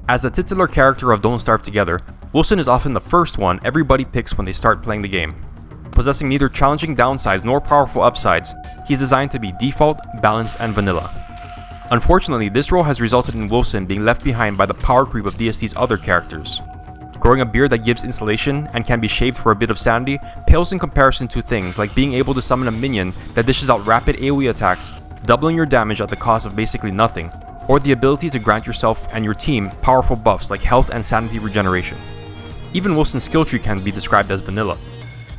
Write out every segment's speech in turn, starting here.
As the titular character of Don't Starve Together, Wilson is often the first one everybody picks when they start playing the game. Possessing neither challenging downsides nor powerful upsides, he's designed to be default, balanced, and vanilla. Unfortunately, this role has resulted in Wilson being left behind by the power creep of DST's other characters. Growing a beard that gives insulation and can be shaved for a bit of sanity pales in comparison to things like being able to summon a minion that dishes out rapid AoE attacks, doubling your damage at the cost of basically nothing, or the ability to grant yourself and your team powerful buffs like health and sanity regeneration. Even Wilson's skill tree can be described as vanilla.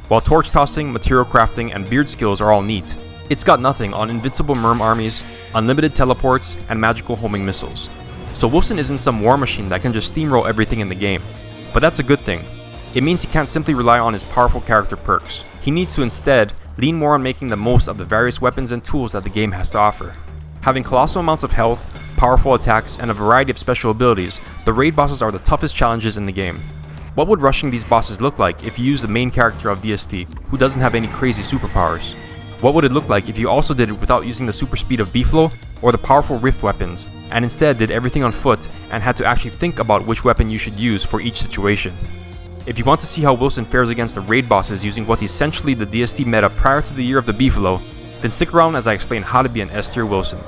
While torch tossing, material crafting, and beard skills are all neat, it's got nothing on invincible merm armies, unlimited teleports, and magical homing missiles. So Wilson isn't some war machine that can just steamroll everything in the game. But that's a good thing. It means he can't simply rely on his powerful character perks. He needs to instead lean more on making the most of the various weapons and tools that the game has to offer. Having colossal amounts of health, powerful attacks, and a variety of special abilities, the raid bosses are the toughest challenges in the game. What would rushing these bosses look like if you use the main character of DST, who doesn't have any crazy superpowers? What would it look like if you also did it without using the super speed of Beeflo or the powerful rift weapons, and instead did everything on foot and had to actually think about which weapon you should use for each situation? If you want to see how Wilson fares against the raid bosses using what's essentially the DST meta prior to the year of the Beefalo, then stick around as I explain how to be an S tier Wilson.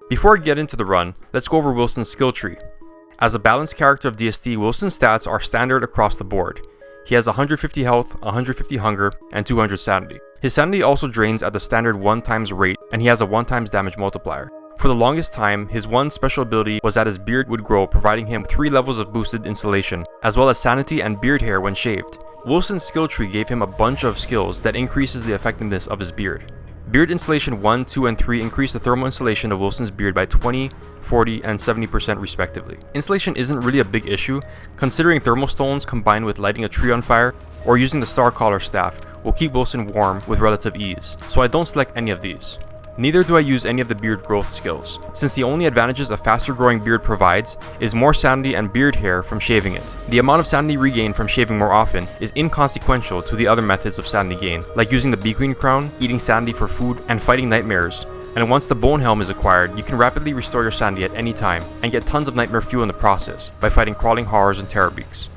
Before I get into the run, let's go over Wilson's skill tree. As a balanced character of DST, Wilson's stats are standard across the board. He has 150 health, 150 hunger, and 200 sanity. His sanity also drains at the standard 1x rate, and he has a 1x damage multiplier. For the longest time, his one special ability was that his beard would grow, providing him 3 levels of boosted insulation, as well as sanity and beard hair when shaved. Wilson's skill tree gave him a bunch of skills that increases the effectiveness of his beard. Beard Insulation 1, 2, and 3 increase the thermal insulation of Wilson's beard by 20, 40, and 70% respectively. Insulation isn't really a big issue, considering thermal stones combined with lighting a tree on fire or using the Star Caller staff will keep Wilson warm with relative ease, so I don't select any of these. Neither do I use any of the beard growth skills, since the only advantages a faster growing beard provides is more sanity and beard hair from shaving it. The amount of sanity regained from shaving more often is inconsequential to the other methods of sanity gain, like using the Bee Queen crown, eating sanity for food, and fighting nightmares. And once the Bone Helm is acquired, you can rapidly restore your sanity at any time, and get tons of nightmare fuel in the process, by fighting crawling horrors and terror beaks.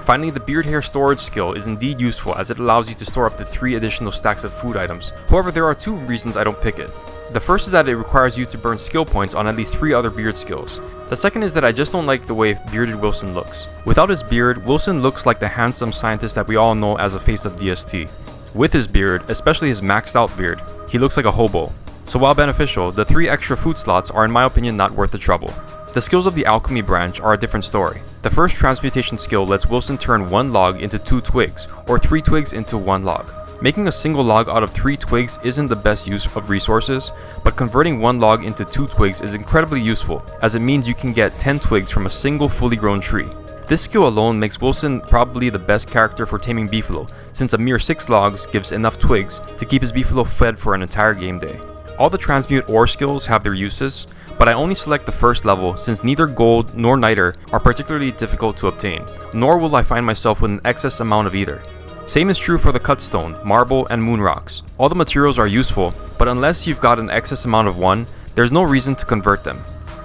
Finally, the beard hair storage skill is indeed useful as it allows you to store up to 3 additional stacks of food items. However, there are 2 reasons I don't pick it. The first is that it requires you to burn skill points on at least 3 other beard skills. The second is that I just don't like the way bearded Wilson looks. Without his beard, Wilson looks like the handsome scientist that we all know as the face of DST. With his beard, especially his maxed out beard, he looks like a hobo. So while beneficial, the 3 extra food slots are in my opinion not worth the trouble. The skills of the alchemy branch are a different story. The first transmutation skill lets Wilson turn 1 log into 2 twigs, or 3 twigs into 1 log. Making a single log out of 3 twigs isn't the best use of resources, but converting 1 log into 2 twigs is incredibly useful, as it means you can get 10 twigs from a single fully grown tree. This skill alone makes Wilson probably the best character for taming Beefalo, since a mere 6 logs gives enough twigs to keep his Beefalo fed for an entire game day. All the transmute ore skills have their uses, but I only select the first level since neither gold nor niter are particularly difficult to obtain, nor will I find myself with an excess amount of either. Same is true for the cutstone, marble, and moon rocks. All the materials are useful, but unless you've got an excess amount of one, there's no reason to convert them.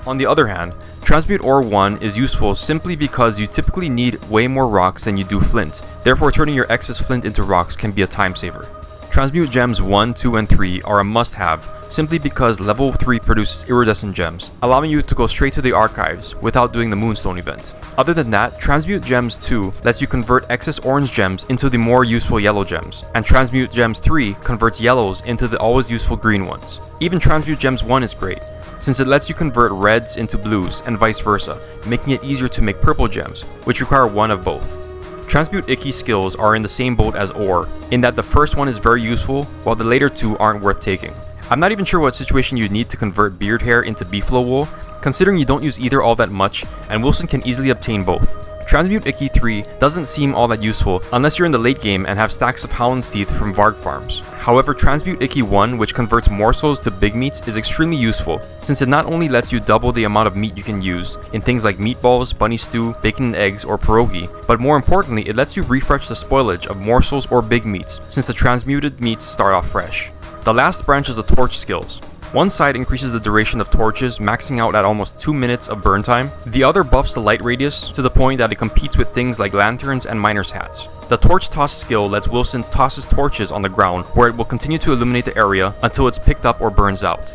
On the other hand, Transmute Ore 1 is useful simply because you typically need way more rocks than you do flint, therefore turning your excess flint into rocks can be a time saver. Transmute Gems 1, 2, and 3 are a must-have, simply because level 3 produces iridescent gems, allowing you to go straight to the archives without doing the Moonstone event. Other than that, Transmute Gems 2 lets you convert excess orange gems into the more useful yellow gems, and Transmute Gems 3 converts yellows into the always useful green ones. Even Transmute Gems 1 is great, since it lets you convert reds into blues and vice versa, making it easier to make purple gems, which require one of both. Transmute Icky skills are in the same boat as Ore, in that the first one is very useful, while the later 2 aren't worth taking. I'm not even sure what situation you'd need to convert beard hair into Beefalo wool, considering you don't use either all that much, and Wilson can easily obtain both. Transmute Icky 3 doesn't seem all that useful unless you're in the late game and have stacks of Howland's Teeth from Varg farms. However, Transmute Icky 1, which converts morsels to big meats, is extremely useful since it not only lets you double the amount of meat you can use in things like meatballs, bunny stew, bacon and eggs, or pierogi, but more importantly, it lets you refresh the spoilage of morsels or big meats since the transmuted meats start off fresh. The last branch is the torch skills. One side increases the duration of torches, maxing out at almost 2 minutes of burn time. The other buffs the light radius to the point that it competes with things like lanterns and miner's hats. The torch toss skill lets Wilson toss his torches on the ground, where it will continue to illuminate the area until it's picked up or burns out.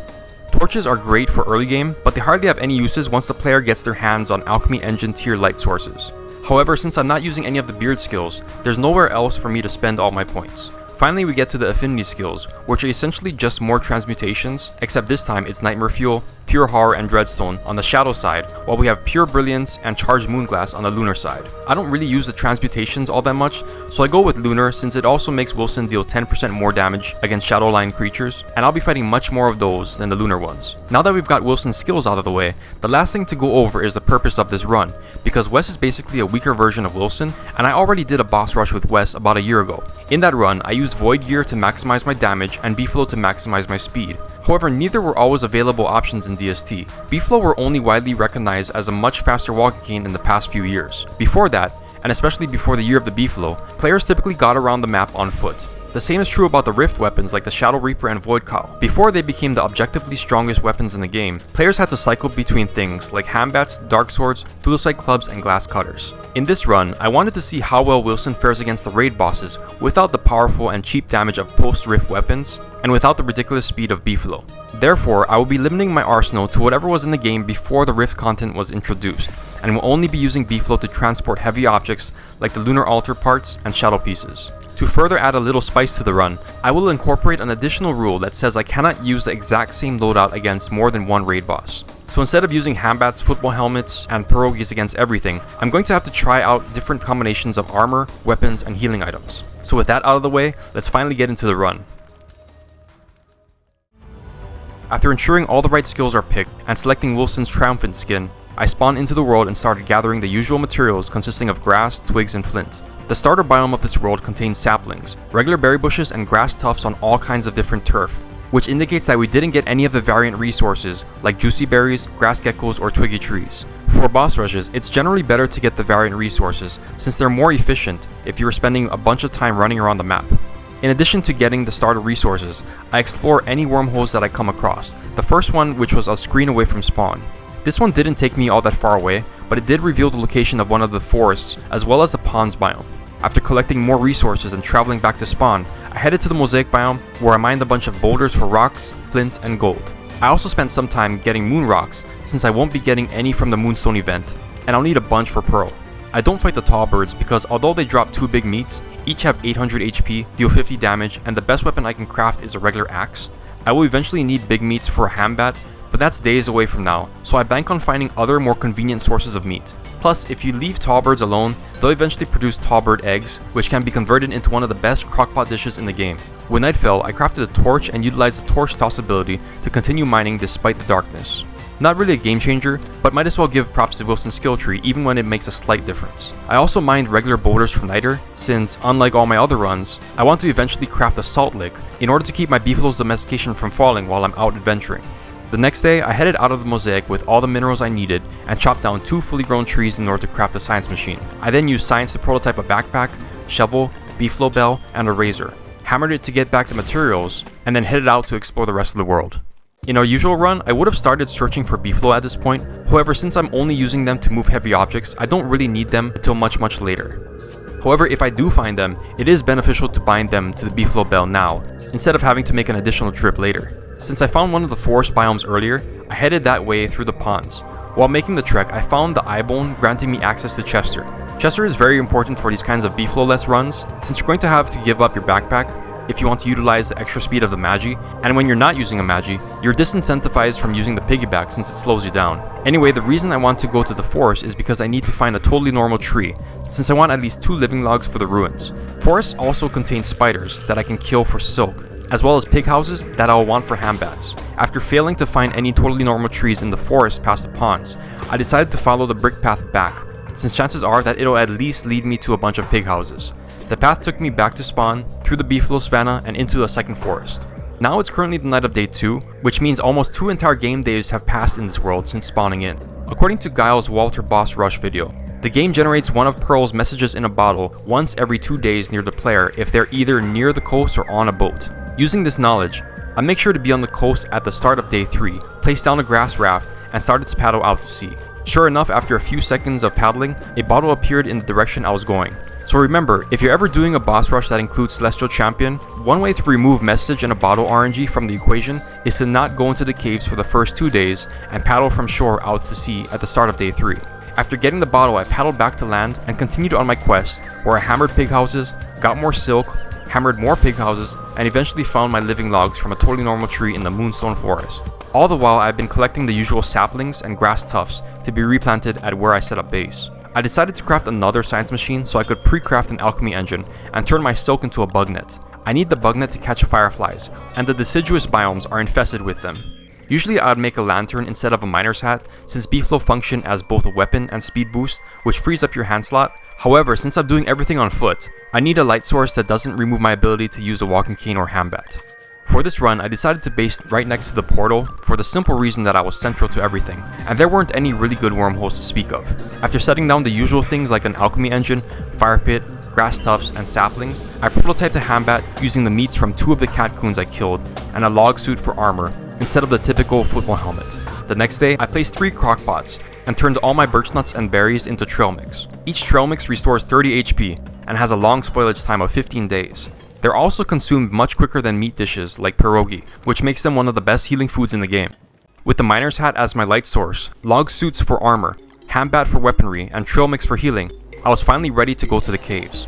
Torches are great for early game, but they hardly have any uses once the player gets their hands on Alchemy Engine tier light sources. However, since I'm not using any of the beard skills, there's nowhere else for me to spend all my points. Finally, we get to the affinity skills, which are essentially just more transmutations, except this time it's Nightmare Fuel, Pure Horror, and Dreadstone on the shadow side, while we have Pure Brilliance and Charged Moonglass on the lunar side. I don't really use the transmutations all that much, so I go with lunar since it also makes Wilson deal 10% more damage against Shadowline creatures, and I'll be fighting much more of those than the lunar ones. Now that we've got Wilson's skills out of the way, the last thing to go over is the purpose of this run, because Wes is basically a weaker version of Wilson, and I already did a boss rush with Wes about a year ago. In that run, I used Void Gear to maximize my damage and B-Flow to maximize my speed. However, neither were always available options in DST. B-Flow were only widely recognized as a much faster walking cane in the past few years. Before that, and especially before the year of the B-Flow, players typically got around the map on foot. The same is true about the Rift weapons like the Shadow Reaper and Void Cowl. Before they became the objectively strongest weapons in the game, players had to cycle between things like Hambats, Dark Swords, Thulecite Clubs, and Glass Cutters. In this run, I wanted to see how well Wilson fares against the raid bosses without the powerful and cheap damage of post-Rift weapons, and without the ridiculous speed of B-Flow. Therefore, I will be limiting my arsenal to whatever was in the game before the Rift content was introduced, and will only be using B-Flow to transport heavy objects like the Lunar Altar parts and Shadow Pieces. To further add a little spice to the run, I will incorporate an additional rule that says I cannot use the exact same loadout against more than one raid boss. So instead of using Hambats, football helmets, and pierogies against everything, I'm going to have to try out different combinations of armor, weapons, and healing items. So with that out of the way, let's finally get into the run. After ensuring all the right skills are picked and selecting Wilson's Triumphant skin, I spawned into the world and started gathering the usual materials consisting of grass, twigs, and flint. The starter biome of this world contains saplings, regular berry bushes, and grass tufts on all kinds of different turf, which indicates that we didn't get any of the variant resources like juicy berries, grass geckos, or twiggy trees. For boss rushes, it's generally better to get the variant resources since they're more efficient if you are spending a bunch of time running around the map. In addition to getting the starter resources, I explore any wormholes that I come across, the first one which was a screen away from spawn. This one didn't take me all that far away, but it did reveal the location of one of the forests as well as the ponds biome. After collecting more resources and traveling back to spawn, I headed to the Mosaic biome where I mined a bunch of boulders for rocks, flint, and gold. I also spent some time getting moon rocks since I won't be getting any from the Moonstone event, and I'll need a bunch for Pearl. I don't fight the tall birds because although they drop 2 big meats, each have 800 HP, deal 50 damage, and the best weapon I can craft is a regular axe. I will eventually need big meats for a Hambat, but that's days away from now, so I bank on finding other more convenient sources of meat. Plus, if you leave tall birds alone, they'll eventually produce tall bird eggs, which can be converted into one of the best crockpot dishes in the game. When night fell, I crafted a torch and utilized the torch toss ability to continue mining despite the darkness. Not really a game changer, but might as well give props to Wilson's skill tree even when it makes a slight difference. I also mined regular boulders for Niter, since unlike all my other runs, I want to eventually craft a salt lick in order to keep my Beefalo's domestication from falling while I'm out adventuring. The next day, I headed out of the Mosaic with all the minerals I needed and chopped down 2 fully grown trees in order to craft a science machine. I then used science to prototype a backpack, shovel, Beefalo bell, and a razor, hammered it to get back the materials, and then headed out to explore the rest of the world. In our usual run, I would have started searching for Beefalo at this point, however since I'm only using them to move heavy objects, I don't really need them until much later. However, if I do find them, it is beneficial to bind them to the Beefalo bell now, instead of having to make an additional trip later. Since I found one of the forest biomes earlier, I headed that way through the ponds. While making the trek, I found the Eyebone granting me access to Chester. Chester is very important for these kinds of Beefalo-less runs, since you're going to have to give up your backpack if you want to utilize the extra speed of the Magi, and when you're not using a Magi, you're disincentivized from using the piggyback since it slows you down. Anyway, the reason I want to go to the forest is because I need to find a totally normal tree, since I want at least 2 living logs for the ruins. Forests also contain spiders that I can kill for silk, as well as pig houses that I'll want for Hambats. After failing to find any totally normal trees in the forest past the ponds, I decided to follow the brick path back, since chances are that it'll at least lead me to a bunch of pig houses. The path took me back to spawn, through the beefalo savanna, and into a second forest. Now it's currently the night of day 2, which means almost 2 entire game days have passed in this world since spawning in. According to Guile's Walter Boss Rush video, the game generates one of Pearl's messages in a bottle once every 2 days near the player if they're either near the coast or on a boat. Using this knowledge, I make sure to be on the coast at the start of day 3, placed down a grass raft, and started to paddle out to sea. Sure enough, after a few seconds of paddling, a bottle appeared in the direction I was going. So remember, if you're ever doing a boss rush that includes Celestial Champion, one way to remove message and a bottle RNG from the equation is to not go into the caves for the first 2 days and paddle from shore out to sea at the start of day 3. After getting the bottle, I paddled back to land and continued on my quest, where I hammered pig houses, got more silk, hammered more pig houses, and eventually found my living logs from a totally normal tree in the Moonstone Forest. All the while, I've been collecting the usual saplings and grass tufts to be replanted at where I set up base. I decided to craft another science machine so I could pre-craft an alchemy engine and turn my silk into a bug net. I need the bug net to catch fireflies, and the deciduous biomes are infested with them. Usually I'd make a lantern instead of a miner's hat, since beefalo function as both a weapon and speed boost, which frees up your hand slot. However, since I'm doing everything on foot, I need a light source that doesn't remove my ability to use a walking cane or handbat. For this run, I decided to base right next to the portal for the simple reason that I was central to everything, and there weren't any really good wormholes to speak of. After setting down the usual things like an alchemy engine, fire pit, grass tufts, and saplings, I prototyped a handbat using the meats from 2 of the catcoons I killed and a log suit for armor instead of the typical football helmet. The next day, I placed 3 crockpots and turned all my birch nuts and berries into trail mix. Each trail mix restores 30 HP and has a long spoilage time of 15 days. They're also consumed much quicker than meat dishes like pierogi, which makes them one of the best healing foods in the game. With the miner's hat as my light source, log suits for armor, handbat for weaponry, and trail mix for healing, I was finally ready to go to the caves.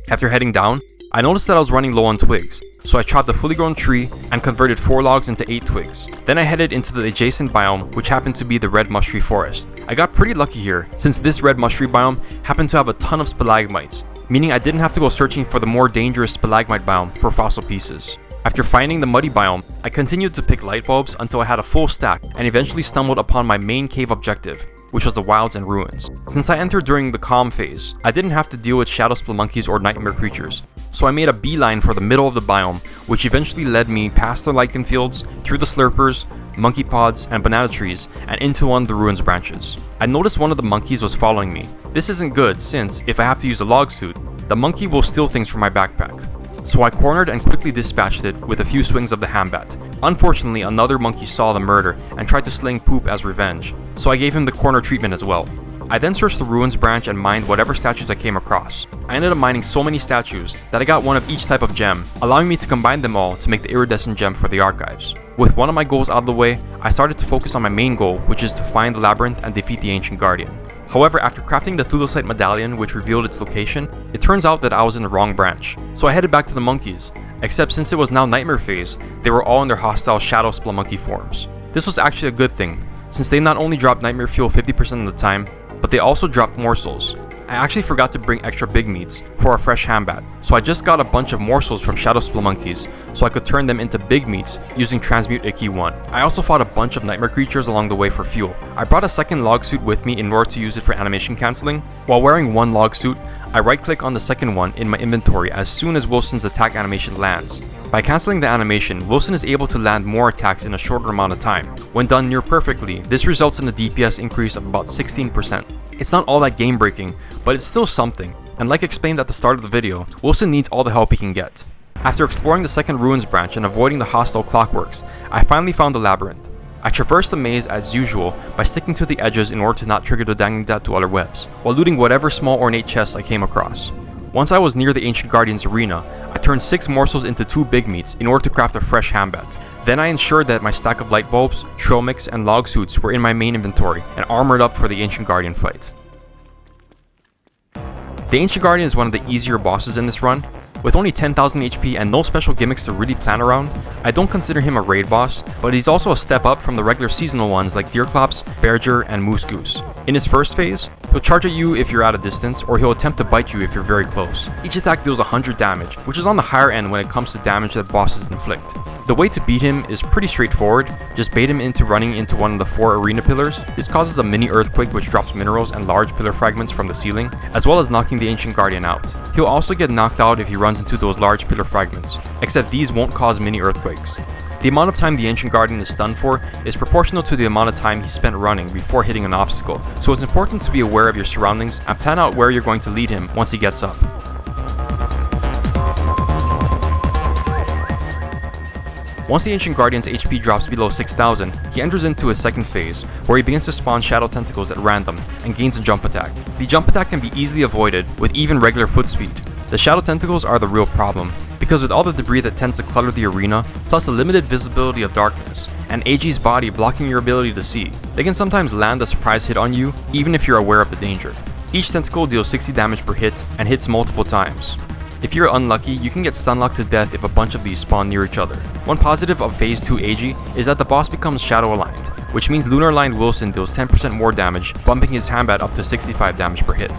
After heading down, I noticed that I was running low on twigs, so I chopped a fully grown tree and converted 4 logs into 8 twigs. Then I headed into the adjacent biome, which happened to be the red mushroom forest. I got pretty lucky here, since this red mushroom biome happened to have a ton of stalagmites, meaning I didn't have to go searching for the more dangerous stalagmite biome for fossil pieces. After finding the muddy biome, I continued to pick light bulbs until I had a full stack and eventually stumbled upon my main cave objective, which was the wilds and ruins. Since I entered during the calm phase, I didn't have to deal with shadow spelunkies or nightmare creatures, so I made a beeline for the middle of the biome, which eventually led me past the lichen fields, through the slurpers, monkey pods, and banana trees, and into one of the ruins branches. I noticed one of the monkeys was following me. This isn't good since, if I have to use a log suit, the monkey will steal things from my backpack. So I cornered and quickly dispatched it with a few swings of the handbat. Unfortunately, another monkey saw the murder and tried to sling poop as revenge, so I gave him the corner treatment as well. I then searched the ruins branch and mined whatever statues I came across. I ended up mining so many statues that I got one of each type of gem, allowing me to combine them all to make the iridescent gem for the archives. With one of my goals out of the way, I started to focus on my main goal, which is to find the labyrinth and defeat the ancient guardian. However, after crafting the Thulosite medallion which revealed its location, it turns out that I was in the wrong branch. So I headed back to the monkeys, except since it was now nightmare phase, they were all in their hostile shadow spelunky forms. This was actually a good thing, since they not only dropped nightmare fuel 50% of the time, but they also dropped morsels. I actually forgot to bring extra big meats for a fresh handbat, so I just got a bunch of morsels from shadow spelunkies so I could turn them into big meats using Transmute Icky 1. I also fought a bunch of nightmare creatures along the way for fuel. I brought a second log suit with me in order to use it for animation cancelling. While wearing one log suit, I right click on the second one in my inventory as soon as Wilson's attack animation lands. By cancelling the animation, Wilson is able to land more attacks in a shorter amount of time. When done near perfectly, this results in a DPS increase of about 16%. It's not all that game breaking, but it's still something, and like explained at the start of the video, Wilson needs all the help he can get. After exploring the second ruins branch and avoiding the hostile clockworks, I finally found the labyrinth. I traversed the maze as usual by sticking to the edges in order to not trigger the dangling dweller webs, while looting whatever small ornate chests I came across. Once I was near the Ancient Guardian's arena, I turned 6 morsels into 2 big meats in order to craft a fresh handbat. Then I ensured that my stack of light bulbs, trail mix, and log suits were in my main inventory and armored up for the Ancient Guardian fight. The Ancient Guardian is one of the easier bosses in this run. With only 10,000 HP and no special gimmicks to really plan around, I don't consider him a raid boss, but he's also a step up from the regular seasonal ones like Deerclops, Bearger, and Goose. In his first phase, he'll charge at you if you're at a distance, or he'll attempt to bite you if you're very close. Each attack deals 100 damage, which is on the higher end when it comes to damage that bosses inflict. The way to beat him is pretty straightforward, just bait him into running into one of the 4 arena pillars. This causes a mini earthquake which drops minerals and large pillar fragments from the ceiling, as well as knocking the Ancient Guardian out. He'll also get knocked out if he runs into those large pillar fragments, except these won't cause mini earthquakes. The amount of time the Ancient Guardian is stunned for is proportional to the amount of time he spent running before hitting an obstacle, so it's important to be aware of your surroundings and plan out where you're going to lead him once he gets up. Once the Ancient Guardian's HP drops below 6,000, he enters into his second phase, where he begins to spawn shadow tentacles at random and gains a jump attack. The jump attack can be easily avoided with even regular foot speed. The shadow tentacles are the real problem, because with all the debris that tends to clutter the arena, plus the limited visibility of darkness, and AG's body blocking your ability to see, they can sometimes land a surprise hit on you, even if you're aware of the danger. Each tentacle deals 60 damage per hit and hits multiple times. If you're unlucky, you can get stunlocked to death if a bunch of these spawn near each other. One positive of Phase 2 AG is that the boss becomes shadow aligned, which means Lunar Aligned Wilson deals 10% more damage, bumping his Hambat up to 65 damage per hit.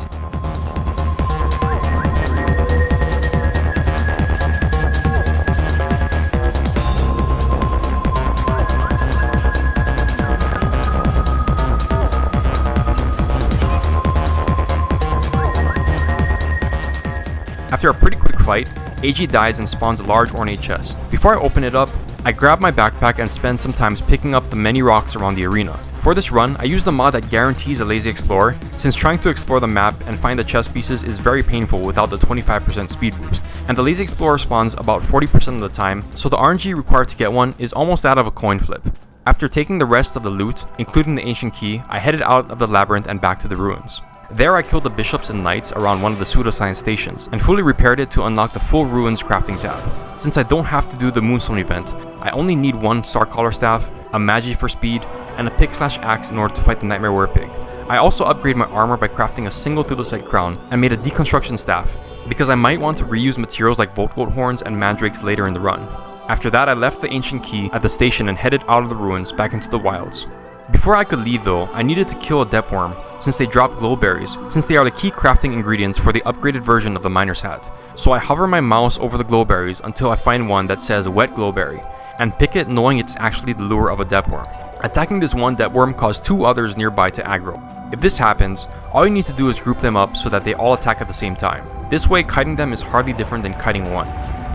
After a pretty quick fight, AG dies and spawns a large ornate chest. Before I open it up, I grab my backpack and spend some time picking up the many rocks around the arena. For this run, I use the mod that guarantees a lazy explorer, since trying to explore the map and find the chest pieces is very painful without the 25% speed boost, and the lazy explorer spawns about 40% of the time, so the RNG required to get one is almost that of a coin flip. After taking the rest of the loot, including the ancient key, I headed out of the labyrinth and back to the ruins. There I killed the bishops and knights around one of the pseudoscience stations, and fully repaired it to unlock the full ruins crafting tab. Since I don't have to do the Moonstone event, I only need one Starcaller staff, a Magi for speed, and a pick/axe in order to fight the Nightmare Werepig. I also upgrade my armor by crafting a single Thylacite crown, and made a deconstruction staff, because I might want to reuse materials like Voltgoat horns and mandrakes later in the run. After that, I left the ancient key at the station and headed out of the ruins back into the wilds. Before I could leave though, I needed to kill a depworm, since they drop glowberries, since they are the key crafting ingredients for the upgraded version of the miner's hat. So I hover my mouse over the glowberries until I find one that says wet glowberry, and pick it knowing it's actually the lure of a depworm. Attacking this one depworm caused 2 others nearby to aggro. If this happens, all you need to do is group them up so that they all attack at the same time. This way, kiting them is hardly different than kiting one.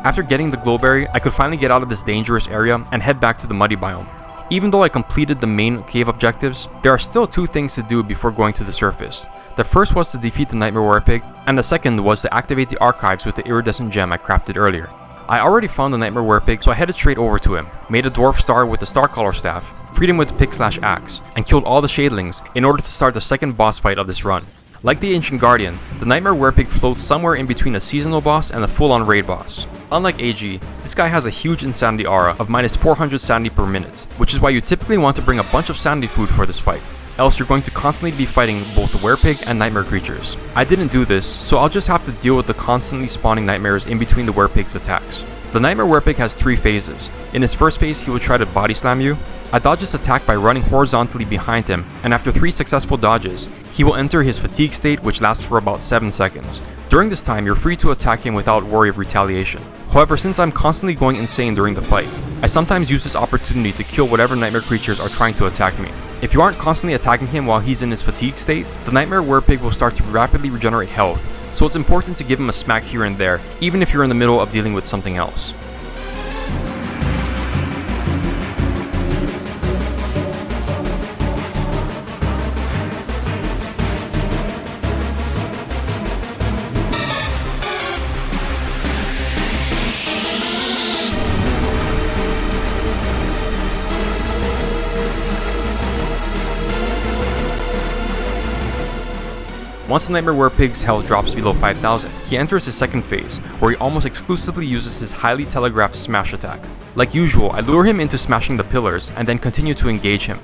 After getting the glowberry, I could finally get out of this dangerous area and head back to the muddy biome. Even though I completed the main cave objectives, there are still 2 things to do before going to the surface. The first was to defeat the Nightmare Werepig, and the second was to activate the archives with the iridescent gem I crafted earlier. I already found the Nightmare Werepig, so I headed straight over to him, made a dwarf star with the Starcaller staff, freed him with the pick/axe, and killed all the shadlings in order to start the second boss fight of this run. Like the Ancient Guardian, the Nightmare Werepig floats somewhere in between a seasonal boss and a full-on raid boss. Unlike AG, this guy has a huge insanity aura of minus 400 sanity per minute, which is why you typically want to bring a bunch of sanity food for this fight, else you're going to constantly be fighting both the Werepig and Nightmare creatures. I didn't do this, so I'll just have to deal with the constantly spawning nightmares in between the Werepig's attacks. The Nightmare Werepig has 3 phases. In his first phase, he will try to body slam you. I dodge this attack by running horizontally behind him, and after 3 successful dodges, he will enter his fatigue state, which lasts for about 7 seconds. During this time, you're free to attack him without worry of retaliation. However, since I'm constantly going insane during the fight, I sometimes use this opportunity to kill whatever nightmare creatures are trying to attack me. If you aren't constantly attacking him while he's in his fatigue state, the Nightmare Werepig will start to rapidly regenerate health, so it's important to give him a smack here and there, even if you're in the middle of dealing with something else. Once the Nightmare Werepig's health drops below 5,000, he enters his second phase, where he almost exclusively uses his highly telegraphed smash attack. Like usual, I lure him into smashing the pillars, and then continue to engage him.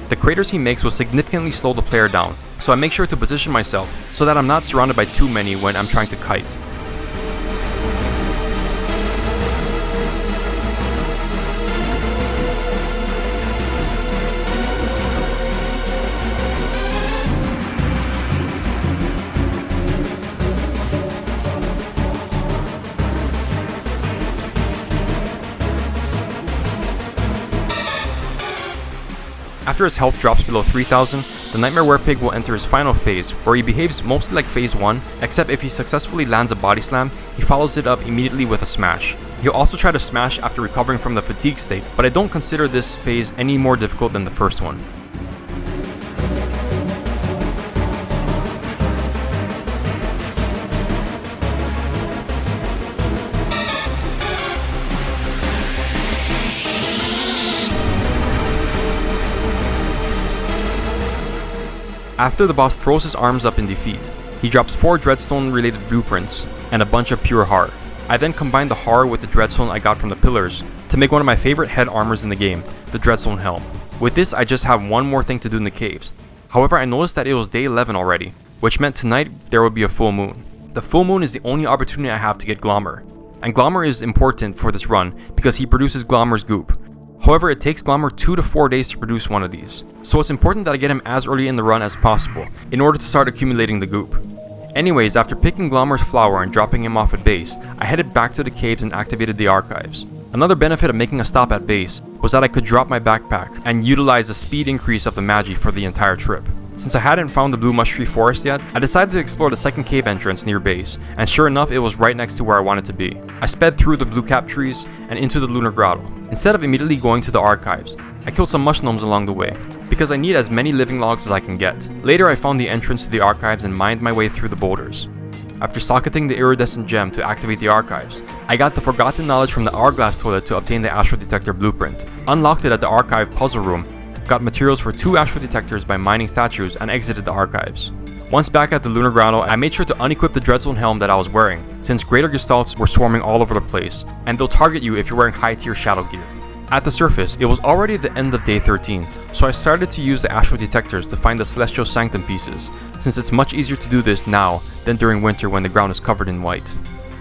The craters he makes will significantly slow the player down, so I make sure to position myself so that I'm not surrounded by too many when I'm trying to kite. After his health drops below 3000, the Nightmare Werepig will enter his final phase, where he behaves mostly like phase 1, except if he successfully lands a body slam, he follows it up immediately with a smash. He'll also try to smash after recovering from the fatigue state, but I don't consider this phase any more difficult than the first one. After the boss throws his arms up in defeat, he drops 4 Dreadstone related blueprints and a bunch of pure Har. I then combined the Har with the Dreadstone I got from the pillars to make one of my favorite head armors in the game, the Dreadstone Helm. With this, I just have one more thing to do in the caves. However, I noticed that it was day 11 already, which meant tonight there would be a full moon. The full moon is the only opportunity I have to get Glommer, and Glommer is important for this run because he produces Glommer's goop. However, it takes Glommer 2 to 4 days to produce one of these, so it's important that I get him as early in the run as possible in order to start accumulating the goop. Anyways, after picking Glommer's flower and dropping him off at base, I headed back to the caves and activated the archives. Another benefit of making a stop at base was that I could drop my backpack and utilize the speed increase of the Magi for the entire trip. Since I hadn't found the Blue Mush Tree Forest yet, I decided to explore the second cave entrance near base, and sure enough it was right next to where I wanted to be. I sped through the blue cap trees and into the Lunar Grotto. Instead of immediately going to the archives, I killed some mush gnomes along the way, because I need as many living logs as I can get. Later I found the entrance to the archives and mined my way through the boulders. After socketing the iridescent gem to activate the archives, I got the forgotten knowledge from the Hourglass Toilet to obtain the Astro Detector blueprint, unlocked it at the archive puzzle room, got materials for 2 Astro Detectors by mining statues, and exited the archives. Once back at the Lunar Grotto, I made sure to unequip the Dreadstone helm that I was wearing, since greater gestalts were swarming all over the place, and they'll target you if you're wearing high tier shadow gear. At the surface, it was already the end of day 13, so I started to use the Astro Detectors to find the Celestial Sanctum pieces, since it's much easier to do this now than during winter when the ground is covered in white.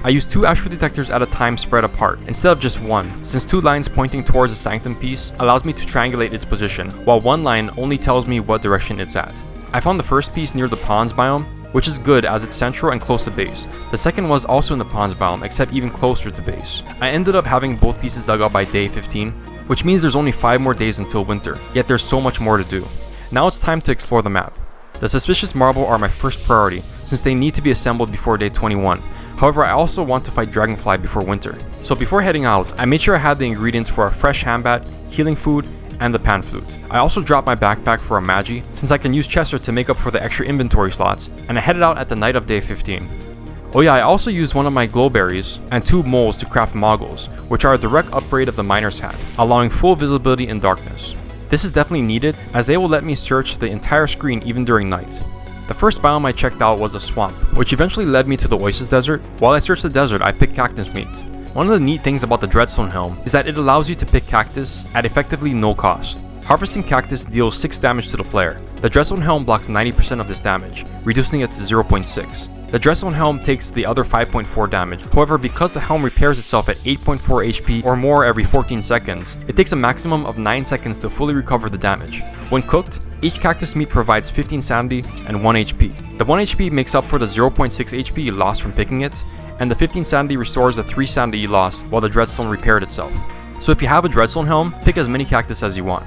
I used 2 Astro Detectors at a time spread apart, instead of just one, since 2 lines pointing towards the Sanctum piece allows me to triangulate its position, while 1 line only tells me what direction it's at. I found the first piece near the Ponds biome, which is good as it's central and close to base. The second was also in the Ponds biome, except even closer to base. I ended up having both pieces dug out by day 15, which means there's only 5 more days until winter, yet there's so much more to do. Now it's time to explore the map. The Suspicious Marble are my first priority, since they need to be assembled before day 21. However, I also want to fight Dragonfly before winter. So before heading out, I made sure I had the ingredients for a fresh Hambat, healing food, and the Pan Flute. I also dropped my backpack for a Magi, since I can use Chester to make up for the extra inventory slots, and I headed out at the night of day 15. Oh yeah, I also used one of my glowberries and 2 moles to craft moggles, which are a direct upgrade of the miner's hat, allowing full visibility in darkness. This is definitely needed, as they will let me search the entire screen even during night. The first biome I checked out was a swamp, which eventually led me to the Oasis Desert. While I searched the desert, I picked cactus meat. One of the neat things about the Dreadstone Helm is that it allows you to pick cactus at effectively no cost. Harvesting cactus deals 6 damage to the player. The Dreadstone Helm blocks 90% of this damage, reducing it to 0.6. The Dreadstone Helm takes the other 5.4 damage. However, because the helm repairs itself at 8.4 HP or more every 14 seconds, it takes a maximum of 9 seconds to fully recover the damage. When cooked, each cactus meat provides 15 sanity and 1 HP. The 1 HP makes up for the 0.6 HP you lost from picking it, and the 15 sanity restores the 3 sanity you lost while the Dreadstone repaired itself. So if you have a Dreadstone Helm, pick as many cactus as you want.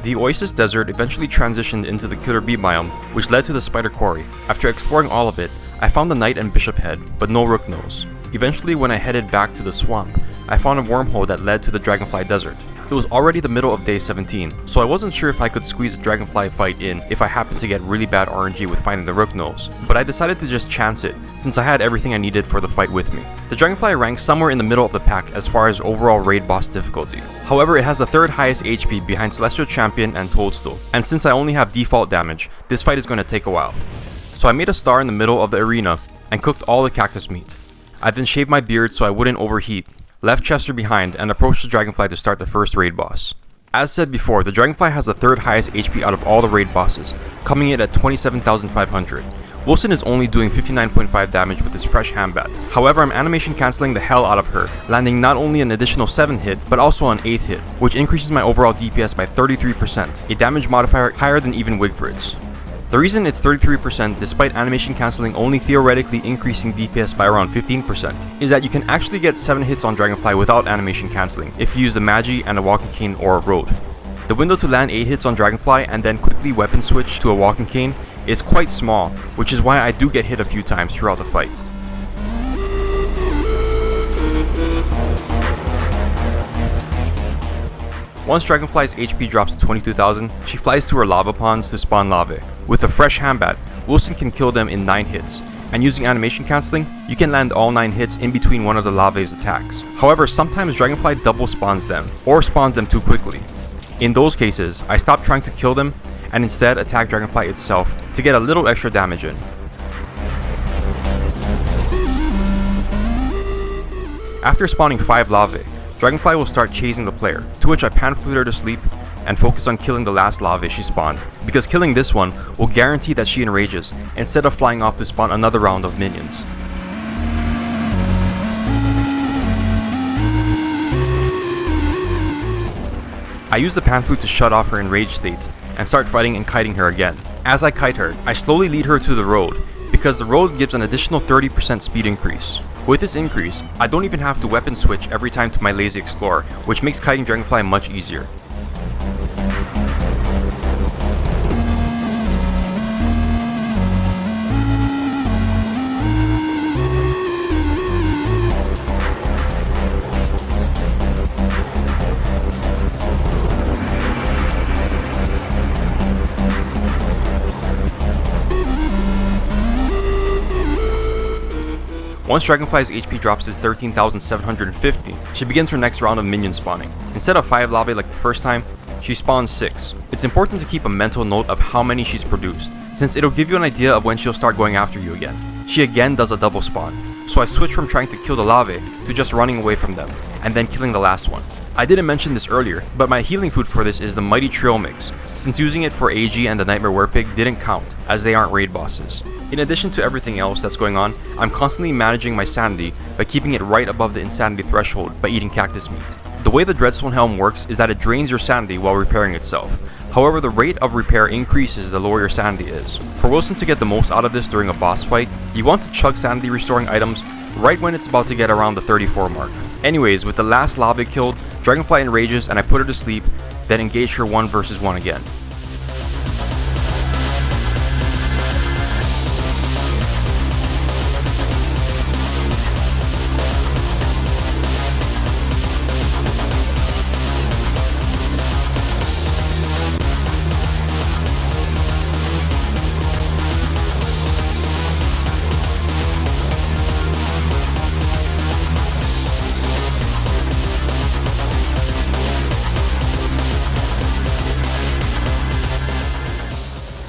The Oasis Desert eventually transitioned into the Killer Bee biome, which led to the Spider Quarry. After exploring all of it, I found the Knight and Bishop head, but no Rook nose. Eventually, when I headed back to the swamp, I found a wormhole that led to the Dragonfly Desert. It was already the middle of day 17, so I wasn't sure if I could squeeze a Dragonfly fight in if I happened to get really bad RNG with finding the Rook nose, but I decided to just chance it, since I had everything I needed for the fight with me. The Dragonfly ranks somewhere in the middle of the pack as far as overall raid boss difficulty. However, it has the 3rd highest HP behind Celestial Champion and Toadstool, and since I only have default damage, this fight is going to take a while. So I made a star in the middle of the arena and cooked all the cactus meat. I then shaved my beard so I wouldn't overheat, left Chester behind, and approached the Dragonfly to start the first raid boss. As said before, the Dragonfly has the 3rd highest HP out of all the raid bosses, coming in at 27,500. Wilson is only doing 59.5 damage with his fresh Hambat. However, I'm animation cancelling the hell out of her, landing not only an additional 7 hit, but also an 8th hit, which increases my overall DPS by 33%, a damage modifier higher than even Wigfrid's. The reason it's 33% despite animation cancelling only theoretically increasing DPS by around 15% is that you can actually get 7 hits on Dragonfly without animation cancelling if you use the Magi and a Walking Cane or a Road. The window to land 8 hits on Dragonfly and then quickly weapon switch to a walking cane is quite small, which is why I do get hit a few times throughout the fight. Once Dragonfly's HP drops to 22,000, she flies to her lava ponds to spawn lava. With a fresh handbat, Wilson can kill them in 9 hits, and using animation cancelling, you can land all 9 hits in between one of the lava's attacks. However, sometimes Dragonfly double spawns them, or spawns them too quickly. In those cases, I stop trying to kill them, and instead attack Dragonfly itself to get a little extra damage in. After spawning 5 lava, Dragonfly will start chasing the player, to which I pan-flute her to sleep and focus on killing the last lava she spawned, because killing this one will guarantee that she enrages instead of flying off to spawn another round of minions. I use the pan-flute to shut off her enraged state and start fighting and kiting her again. As I kite her, I slowly lead her to the road, because the road gives an additional 30% speed increase. With this increase, I don't even have to weapon switch every time to my Lazy Explorer, which makes kiting Dragonfly much easier. Once Dragonfly's HP drops to 13,750, she begins her next round of minion spawning. Instead of 5 lava like the first time, she spawns 6. It's important to keep a mental note of how many she's produced, since it'll give you an idea of when she'll start going after you again. She again does a double spawn, so I switch from trying to kill the lava to just running away from them, and then killing the last one. I didn't mention this earlier, but my healing food for this is the Mighty Trail Mix, since using it for AG and the Nightmare Werepig didn't count, as they aren't raid bosses. In addition to everything else that's going on, I'm constantly managing my sanity by keeping it right above the insanity threshold by eating cactus meat. The way the Dreadstone Helm works is that it drains your sanity while repairing itself. However, the rate of repair increases the lower your sanity is. For Wilson to get the most out of this during a boss fight, you want to chug sanity restoring items right when it's about to get around the 34 mark. Anyways, with the last lava killed, Dragonfly enrages and I put her to sleep, then engage her 1 versus 1 again.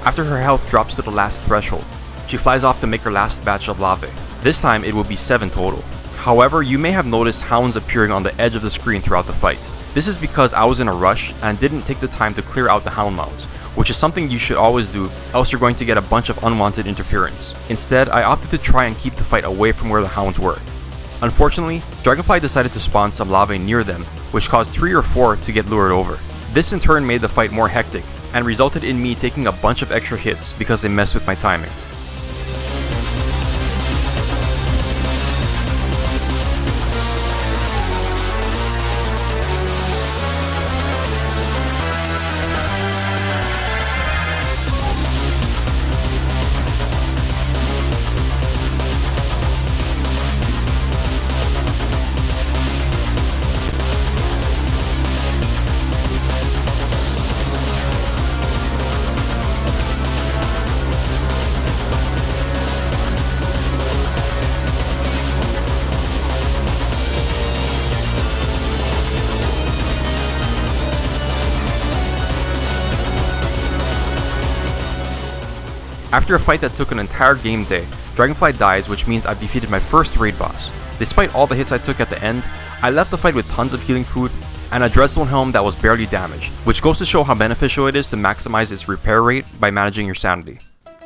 After her health drops to the last threshold, she flies off to make her last batch of lava. This time it will be 7 total. However, you may have noticed hounds appearing on the edge of the screen throughout the fight. This is because I was in a rush and didn't take the time to clear out the hound mounts, which is something you should always do, else you're going to get a bunch of unwanted interference. Instead, I opted to try and keep the fight away from where the hounds were. Unfortunately, Dragonfly decided to spawn some lava near them, which caused 3 or 4 to get lured over. This in turn made the fight more hectic, and resulted in me taking a bunch of extra hits because they messed with my timing. After a fight that took an entire game day, Dragonfly dies, which means I've defeated my first raid boss. Despite all the hits I took at the end, I left the fight with tons of healing food and a Dreadstone Helm that was barely damaged, which goes to show how beneficial it is to maximize its repair rate by managing your sanity.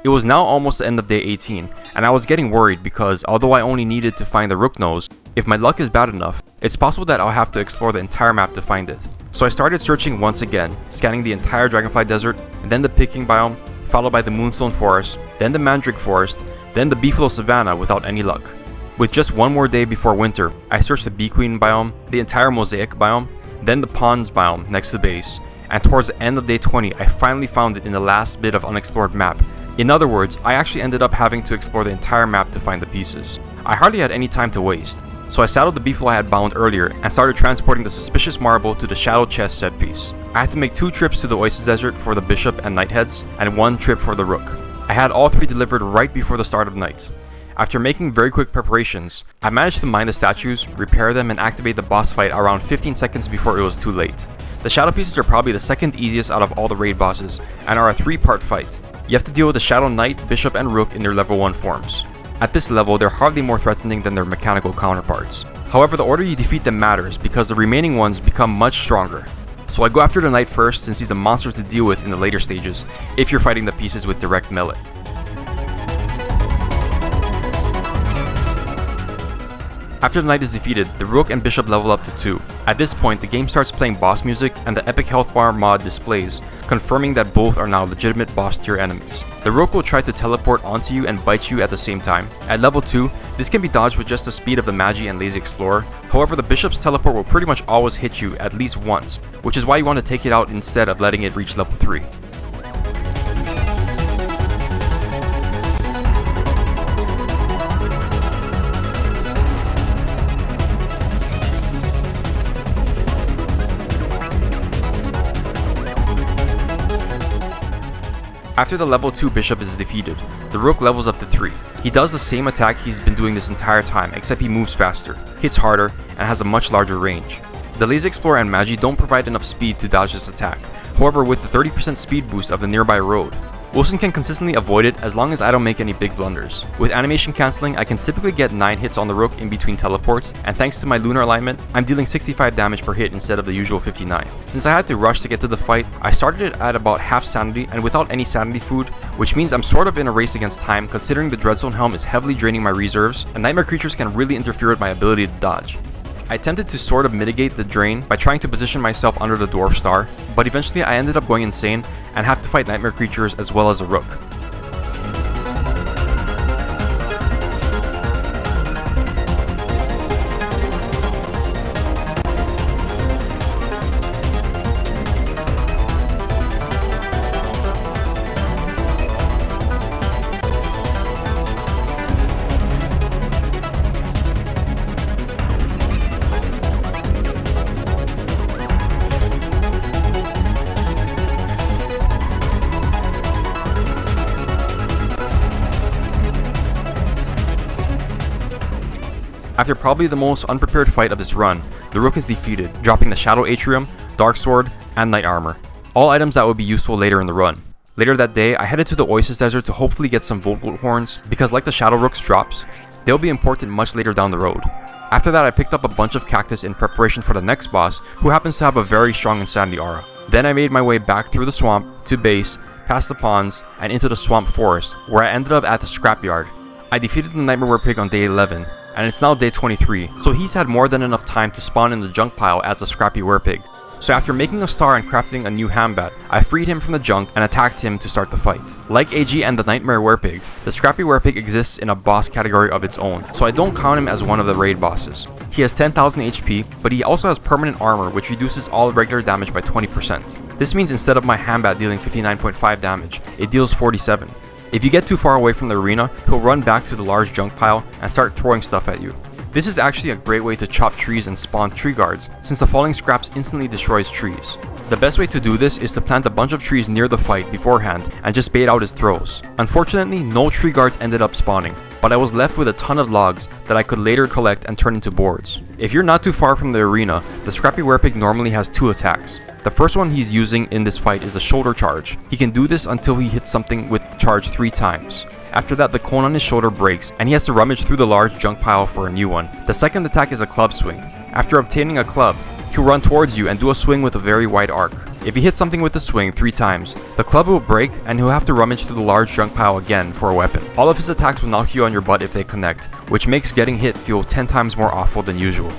It was now almost the end of day 18, and I was getting worried because although I only needed to find the Rook Nose, if my luck is bad enough, it's possible that I'll have to explore the entire map to find it. So I started searching once again, scanning the entire Dragonfly Desert, and then the Picking biome, followed by the Moonstone Forest, then the Mandrake Forest, then the Beefalo Savanna without any luck. With just one more day before winter, I searched the Bee Queen biome, the entire Mosaic biome, then the Ponds biome next to base, and towards the end of day 20, I finally found it in the last bit of unexplored map. In other words, I actually ended up having to explore the entire map to find the pieces. I hardly had any time to waste, so I saddled the beefalo I had bound earlier and started transporting the suspicious marble to the shadow chest set piece. I had to make 2 trips to the Oasis Desert for the bishop and knight heads, and 1 trip for the rook. I had all 3 delivered right before the start of night. After making very quick preparations, I managed to mine the statues, repair them, and activate the boss fight around 15 seconds before it was too late. The shadow pieces are probably the second easiest out of all the raid bosses, and are a 3-part fight. You have to deal with the Shadow Knight, Bishop, and Rook in their level 1 forms. At this level, they're hardly more threatening than their mechanical counterparts. However, the order you defeat them matters because the remaining ones become much stronger. So I go after the Knight first since he's a monster to deal with in the later stages, if you're fighting the pieces with direct melee. After the Knight is defeated, the Rook and Bishop level up to 2. At this point, the game starts playing boss music and the Epic Healthbar mod displays, confirming that both are now legitimate boss tier enemies. The Rook will try to teleport onto you and bite you at the same time. At level 2, this can be dodged with just the speed of the Magi and Lazy Explorer. However, the Bishop's teleport will pretty much always hit you at least once, which is why you want to take it out instead of letting it reach level 3. After the level 2 Bishop is defeated, the Rook levels up to 3. He does the same attack he's been doing this entire time, except he moves faster, hits harder, and has a much larger range. The Lazy Explorer and Magi don't provide enough speed to dodge this attack. However, with the 30% speed boost of the nearby road, Wilson can consistently avoid it as long as I don't make any big blunders. With animation cancelling, I can typically get 9 hits on the Rook in between teleports, and thanks to my lunar alignment, I'm dealing 65 damage per hit instead of the usual 59. Since I had to rush to get to the fight, I started it at about half sanity and without any sanity food, which means I'm sort of in a race against time considering the Dreadstone Helm is heavily draining my reserves, and nightmare creatures can really interfere with my ability to dodge. I attempted to sort of mitigate the drain by trying to position myself under the Dwarf Star, but eventually I ended up going insane and have to fight nightmare creatures as well as a Rook. After probably the most unprepared fight of this run, the Rook is defeated, dropping the Shadow Atrium, Dark Sword, and Knight Armor, all items that would be useful later in the run. Later that day, I headed to the Oasis Desert to hopefully get some Voltgoat horns, because like the Shadow Rook's drops, they'll be important much later down the road. After that, I picked up a bunch of cactus in preparation for the next boss, who happens to have a very strong Insanity aura. Then I made my way back through the swamp, to base, past the ponds, and into the swamp forest, where I ended up at the scrapyard. I defeated the Nightmare Werepig on day 11, and it's now day 23, so he's had more than enough time to spawn in the junk pile as a Scrappy Werepig. So after making a star and crafting a new Hambat, I freed him from the junk and attacked him to start the fight. Like AG and the Nightmare Werepig, the Scrappy Werepig exists in a boss category of its own, so I don't count him as one of the raid bosses. He has 10,000 HP, but he also has permanent armor which reduces all regular damage by 20%. This means instead of my Hambat dealing 59.5 damage, it deals 47. If you get too far away from the arena, he'll run back to the large junk pile and start throwing stuff at you. This is actually a great way to chop trees and spawn tree guards, since the falling scraps instantly destroys trees. The best way to do this is to plant a bunch of trees near the fight beforehand and just bait out his throws. Unfortunately, no tree guards ended up spawning, but I was left with a ton of logs that I could later collect and turn into boards. If you're not too far from the arena, the Scrappy Werepig normally has 2 attacks. The first one he's using in this fight is a shoulder charge. He can do this until he hits something with the charge 3 times. After that, the cone on his shoulder breaks and he has to rummage through the large junk pile for a new one. The second attack is a club swing. After obtaining a club, he'll run towards you and do a swing with a very wide arc. If he hits something with the swing 3 times, the club will break and he'll have to rummage through the large junk pile again for a weapon. All of his attacks will knock you on your butt if they connect, which makes getting hit feel 10 times more awful than usual.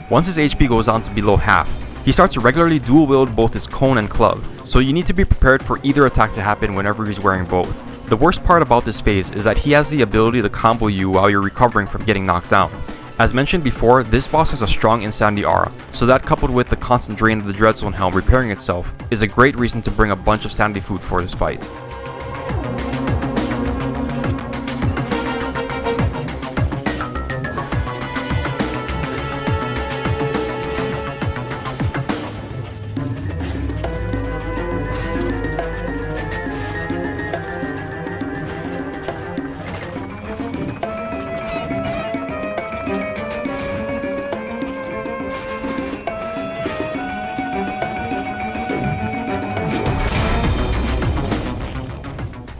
Once his HP goes down to below half, he starts to regularly dual-wield both his cone and club, so you need to be prepared for either attack to happen whenever he's wearing both. The worst part about this phase is that he has the ability to combo you while you're recovering from getting knocked down. As mentioned before, this boss has a strong Insanity aura, so that coupled with the constant drain of the Dreadstone Helm repairing itself is a great reason to bring a bunch of sanity food for this fight.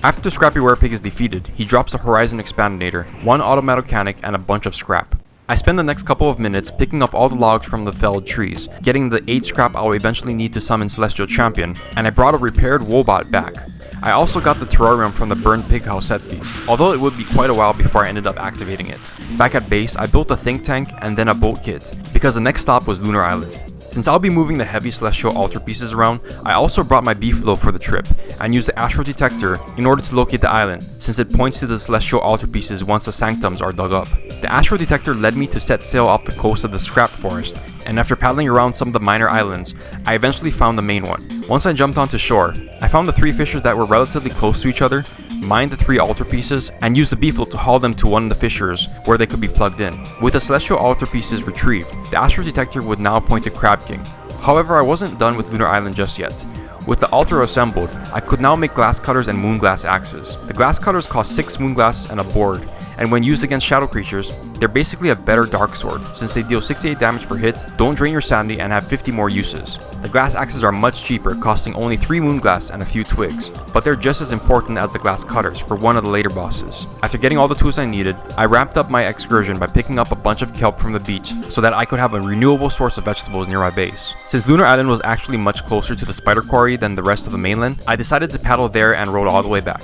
After the Scrappy Werepig is defeated, he drops a Horizon Expandinator, one auto-mechanic, and a bunch of scrap. I spend the next couple of minutes picking up all the logs from the felled trees, getting the 8 scrap I'll eventually need to summon Celestial Champion, and I brought a repaired Warbot back. I also got the terrarium from the burned pig house set piece, although it would be quite a while before I ended up activating it. Back at base, I built a think tank and then a boat kit, because the next stop was Lunar Island. Since I'll be moving the heavy celestial altar pieces around, I also brought my beefalo for the trip, and used the astral detector in order to locate the island, since it points to the celestial altar pieces once the sanctums are dug up. The astral detector led me to set sail off the coast of the scrap forest, and after paddling around some of the minor islands, I eventually found the main one. Once I jumped onto shore, I found the 3 fishers that were relatively close to each other, mined the 3 altar pieces, and used the beefalo to haul them to one of the fissures where they could be plugged in. With the celestial altar pieces retrieved, the astral detector would now point to Crab King. However, I wasn't done with Lunar Island just yet. With the altar assembled, I could now make glass cutters and moonglass axes. The glass cutters cost 6 moonglass and a board, and when used against shadow creatures, they're basically a better dark sword, since they deal 68 damage per hit, don't drain your sanity, and have 50 more uses. The glass axes are much cheaper, costing only 3 moonglass and a few twigs, but they're just as important as the glass cutters for one of the later bosses. After getting all the tools I needed, I wrapped up my excursion by picking up a bunch of kelp from the beach so that I could have a renewable source of vegetables near my base. Since Lunar Island was actually much closer to the spider quarry than the rest of the mainland, I decided to paddle there and rode all the way back.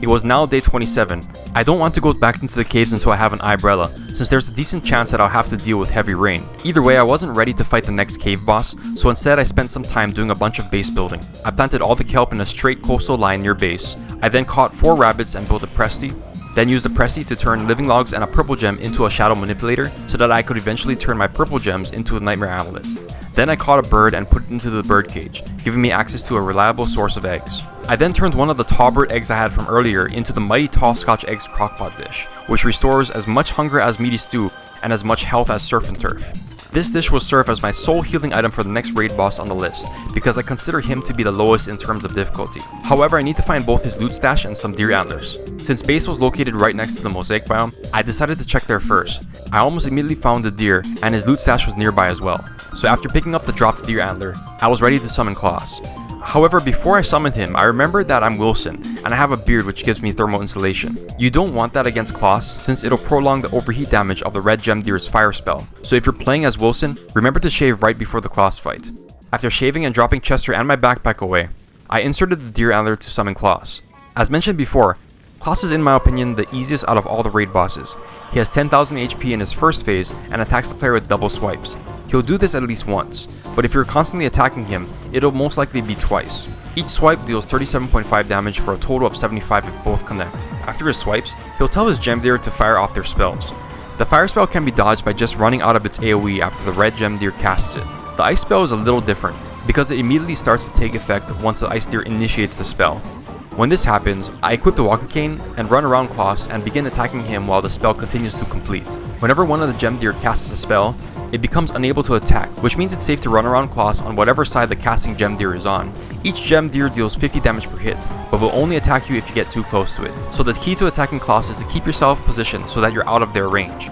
It was now day 27. I don't want to go back into the caves until I have an umbrella, since there's a decent chance that I'll have to deal with heavy rain. Either way, I wasn't ready to fight the next cave boss, so instead I spent some time doing a bunch of base building. I planted all the kelp in a straight coastal line near base. I then caught 4 rabbits and built a Presti, then used the Presti to turn living logs and a purple gem into a shadow manipulator so that I could eventually turn my purple gems into a nightmare amulet. Then I caught a bird and put it into the bird cage, giving me access to a reliable source of eggs. I then turned one of the tallbird eggs I had from earlier into the mighty tall Scotch eggs crockpot dish, which restores as much hunger as meaty stew and as much health as surf and turf. This dish will serve as my sole healing item for the next raid boss on the list, because I consider him to be the lowest in terms of difficulty. However, I need to find both his loot stash and some deer antlers. Since base was located right next to the mosaic biome, I decided to check there first. I almost immediately found the deer, and his loot stash was nearby as well. So after picking up the dropped deer antler, I was ready to summon Klaus. However, before I summoned him, I remembered that I'm Wilson, and I have a beard which gives me thermal insulation. You don't want that against Klaus, since it'll prolong the overheat damage of the red gem deer's fire spell. So if you're playing as Wilson, remember to shave right before the Klaus fight. After shaving and dropping Chester and my backpack away, I inserted the deer antler to summon Klaus. As mentioned before, Klaus is in my opinion the easiest out of all the raid bosses. He has 10,000 HP in his first phase and attacks the player with double swipes. He'll do this at least once, but if you're constantly attacking him, it'll most likely be twice. Each swipe deals 37.5 damage for a total of 75 if both connect. After his swipes, he'll tell his gem deer to fire off their spells. The fire spell can be dodged by just running out of its AoE after the red gem deer casts it. The ice spell is a little different, because it immediately starts to take effect once the ice deer initiates the spell. When this happens, I equip the walking cane and run around Klaus and begin attacking him while the spell continues to complete. Whenever one of the gem deer casts a spell, it becomes unable to attack, which means it's safe to run around Klaus on whatever side the casting gem deer is on. Each gem deer deals 50 damage per hit, but will only attack you if you get too close to it. So the key to attacking Klaus is to keep yourself positioned so that you're out of their range.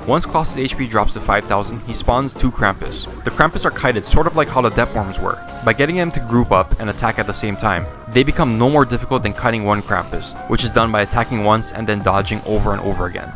Once Klaus's HP drops to 5,000, he spawns 2 Krampus. The Krampus are kited sort of like how the Depworms were. By getting them to group up and attack at the same time, they become no more difficult than kiting one Krampus, which is done by attacking once and then dodging over and over again.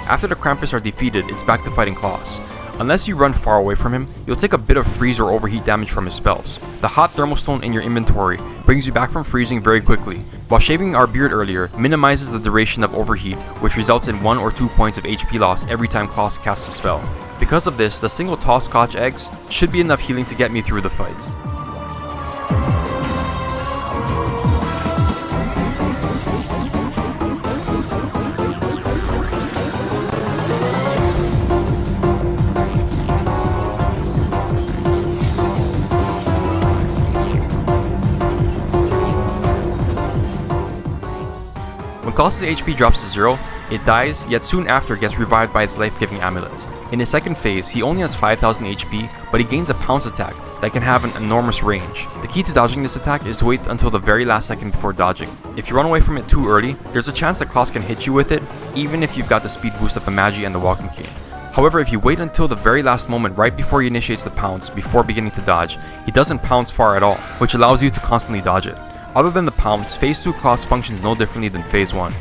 After the Krampus are defeated, it's back to fighting Klaus. Unless you run far away from him, you'll take a bit of freeze or overheat damage from his spells. The hot thermal stone in your inventory brings you back from freezing very quickly, while shaving our beard earlier minimizes the duration of overheat, which results in 1 or 2 points of HP loss every time Klaus casts a spell. Because of this, the single toss Scotch eggs should be enough healing to get me through the fight. When Klaus' HP drops to 0, it dies, yet soon after gets revived by its life-giving amulet. In his second phase, he only has 5000 HP, but he gains a pounce attack that can have an enormous range. The key to dodging this attack is to wait until the very last second before dodging. If you run away from it too early, there's a chance that Klaus can hit you with it, even if you've got the speed boost of the Magi and the Walking Cane. However, if you wait until the very last moment right before he initiates the pounce before beginning to dodge, he doesn't pounce far at all, which allows you to constantly dodge it. Other than the pounce, Phase 2 Klaus functions no differently than Phase 1.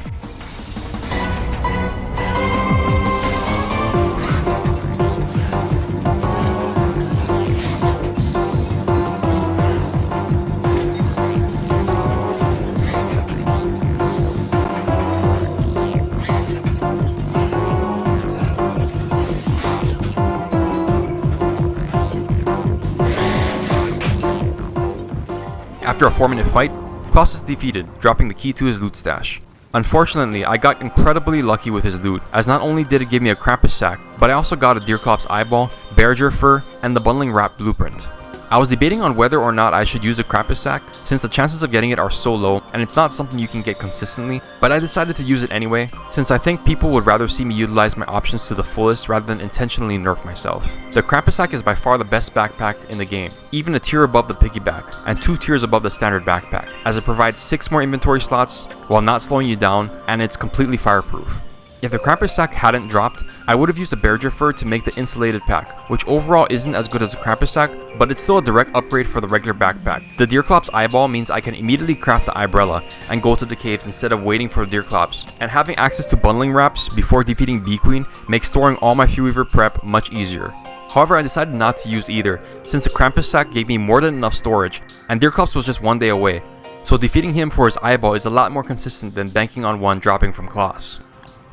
After a 4-minute fight, Klaus is defeated, dropping the key to his loot stash. Unfortunately, I got incredibly lucky with his loot, as not only did it give me a Krampus sack, but I also got a Deerclops eyeball, Bearger fur, and the bundling wrap blueprint. I was debating on whether or not I should use a Krampus sack, since the chances of getting it are so low and it's not something you can get consistently, but I decided to use it anyway, since I think people would rather see me utilize my options to the fullest rather than intentionally nerf myself. The Krampus sack is by far the best backpack in the game, even a tier above the piggyback, and 2 tiers above the standard backpack, as it provides 6 more inventory slots while not slowing you down, and it's completely fireproof. If the Krampus sack hadn't dropped, I would have used a Bearger fur to make the insulated pack, which overall isn't as good as a Krampus sack, but it's still a direct upgrade for the regular backpack. The Deerclops eyeball means I can immediately craft the umbrella and go to the caves instead of waiting for Deerclops, and having access to bundling wraps before defeating Bee Queen makes storing all my Fuelweaver prep much easier. However, I decided not to use either, since the Krampus sack gave me more than enough storage, and Deerclops was just 1 day away, so defeating him for his eyeball is a lot more consistent than banking on one dropping from Klaus.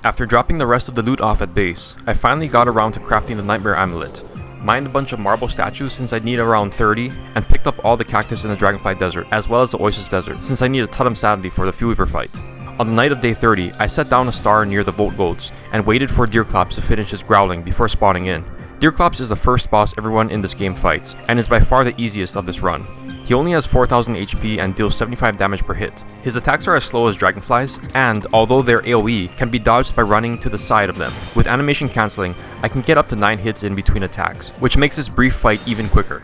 After dropping the rest of the loot off at base, I finally got around to crafting the Nightmare Amulet, mined a bunch of marble statues since I'd need around 30, and picked up all the cactus in the Dragonfly Desert, as well as the Oasis Desert, since I need a ton of sanity for the Fuelweaver fight. On the night of day 30, I set down a star near the Volt Goats, and waited for Deerclops to finish his growling before spawning in. Deerclops is the first boss everyone in this game fights, and is by far the easiest of this run. He only has 4000 HP and deals 75 damage per hit. His attacks are as slow as Dragonflies, and although their AoE can be dodged by running to the side of them. With animation cancelling, I can get up to 9 hits in between attacks, which makes this brief fight even quicker.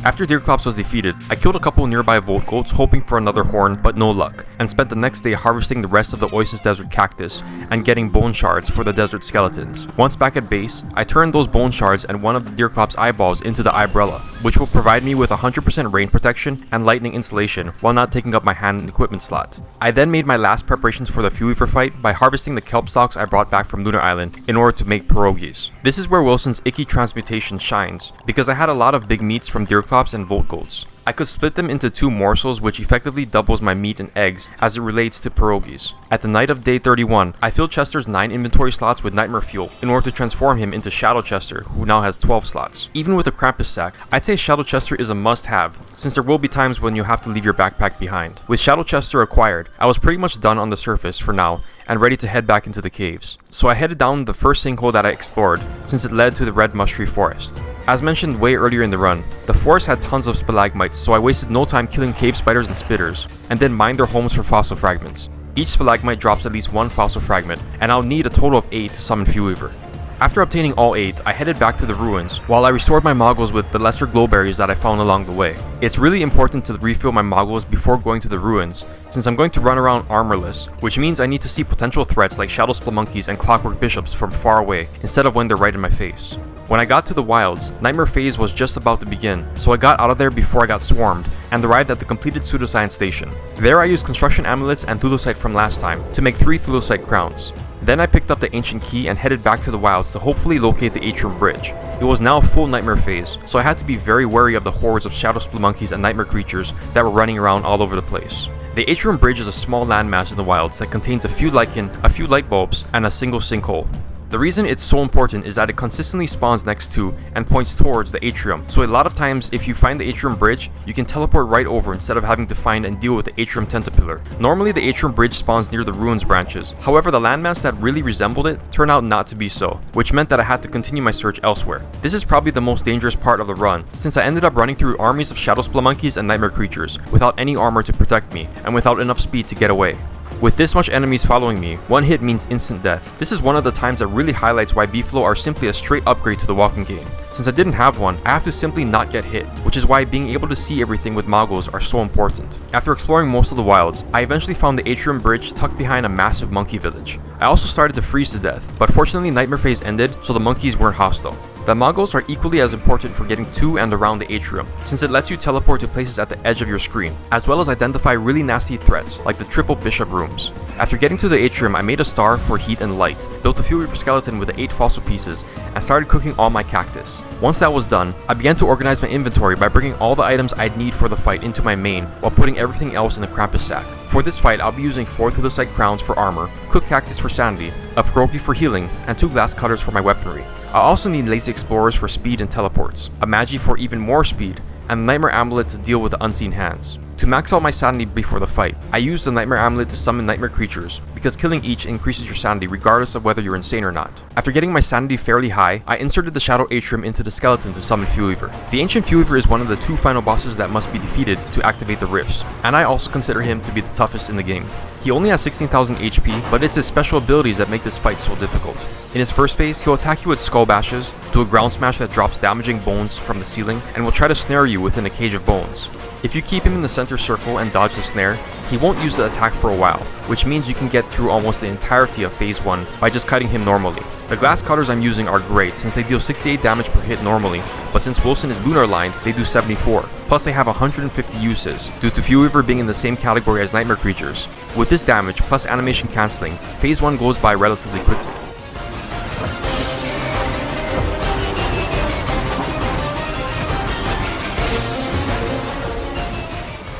After Deerclops was defeated, I killed a couple nearby Volt Goats hoping for another horn, but no luck, and spent the next day harvesting the rest of the Oasis Desert cactus and getting bone shards for the desert skeletons. Once back at base, I turned those bone shards and one of the Deerclops eyeballs into the umbrella, which will provide me with 100% rain protection and lightning insulation while not taking up my hand and equipment slot. I then made my last preparations for the Fuelweaver fight by harvesting the kelp stalks I brought back from Lunar Island in order to make pierogies. This is where Wilson's icky transmutation shines, because I had a lot of big meats from Deerclops and Volt Goats. I could split them into 2 morsels, which effectively doubles my meat and eggs as it relates to pierogies. At the night of day 31, I filled Chester's 9 inventory slots with Nightmare Fuel in order to transform him into Shadow Chester, who now has 12 slots. Even with a Krampus sack, I'd say Shadow Chester is a must-have, since there will be times when you have to leave your backpack behind. With Shadow Chester acquired, I was pretty much done on the surface for now, and ready to head back into the caves. So I headed down the first sinkhole that I explored, since it led to the Red Mush Tree Forest. As mentioned way earlier in the run, the forest had tons of stalagmites, so I wasted no time killing cave spiders and spitters, and then mined their homes for fossil fragments. Each stalagmite drops at least 1 fossil fragment, and I'll need a total of 8 to summon Fuelweaver. After obtaining all 8, I headed back to the ruins, while I restored my moggles with the lesser glowberries that I found along the way. It's really important to refill my moggles before going to the ruins, since I'm going to run around armorless, which means I need to see potential threats like shadow spelunkies and clockwork bishops from far away, instead of when they're right in my face. When I got to the wilds, Nightmare phase was just about to begin, so I got out of there before I got swarmed, and arrived at the completed pseudoscience station. There I used construction amulets and thulecite from last time to make 3 thulecite crowns. Then I picked up the ancient key and headed back to the wilds to hopefully locate the atrium bridge. It was now a full nightmare phase, so I had to be very wary of the hordes of shadow spelunkies and nightmare creatures that were running around all over the place. The atrium bridge is a small landmass in the wilds that contains a few lichen, a few light bulbs, and a single sinkhole. The reason it's so important is that it consistently spawns next to and points towards the atrium, so a lot of times if you find the atrium bridge, you can teleport right over instead of having to find and deal with the atrium tentapillar. Normally the atrium bridge spawns near the ruins branches, however the landmass that really resembled it turned out not to be so, which meant that I had to continue my search elsewhere. This is probably the most dangerous part of the run, since I ended up running through armies of shadow spelunkies and nightmare creatures, without any armor to protect me, and without enough speed to get away. With this much enemies following me, one hit means instant death. This is one of the times that really highlights why B-Flow are simply a straight upgrade to the walking game. Since I didn't have one, I have to simply not get hit, which is why being able to see everything with moggles are so important. After exploring most of the wilds, I eventually found the atrium bridge tucked behind a massive monkey village. I also started to freeze to death, but fortunately Nightmare phase ended, so the monkeys weren't hostile. The moggles are equally as important for getting to and around the atrium, since it lets you teleport to places at the edge of your screen, as well as identify really nasty threats like the triple bishop rooms. After getting to the atrium, I made a star for heat and light, built a Fuelweaver skeleton with the 8 fossil pieces, and started cooking all my cactus. Once that was done, I began to organize my inventory by bringing all the items I'd need for the fight into my main, while putting everything else in the Krampus sack. For this fight, I'll be using 4 thulecite crowns for armor, cooked cactus for sanity, a pierogi for healing, and 2 glass cutters for my weaponry. I'll also need lazy explorers for speed and teleports, a magi for even more speed, and the nightmare amulet to deal with the unseen hands. To max out my sanity before the fight, I used the nightmare amulet to summon nightmare creatures, because killing each increases your sanity regardless of whether you're insane or not. After getting my sanity fairly high, I inserted the shadow atrium into the skeleton to summon Fuelweaver. The ancient Fuelweaver is one of the 2 final bosses that must be defeated to activate the rifts, and I also consider him to be the toughest in the game. He only has 16,000 HP, but it's his special abilities that make this fight so difficult. In his first phase, he'll attack you with skull bashes, do a ground smash that drops damaging bones from the ceiling, and will try to snare you within a cage of bones. If you keep him in the center circle and dodge the snare, he won't use the attack for a while, which means you can get through almost the entirety of phase 1 by just cutting him normally. The glass cutters I'm using are great since they deal 68 damage per hit normally, but since Wilson is lunar aligned, they do 74. Plus they have 150 uses, due to Fuelweaver being in the same category as nightmare creatures. With this damage plus animation cancelling, phase 1 goes by relatively quickly.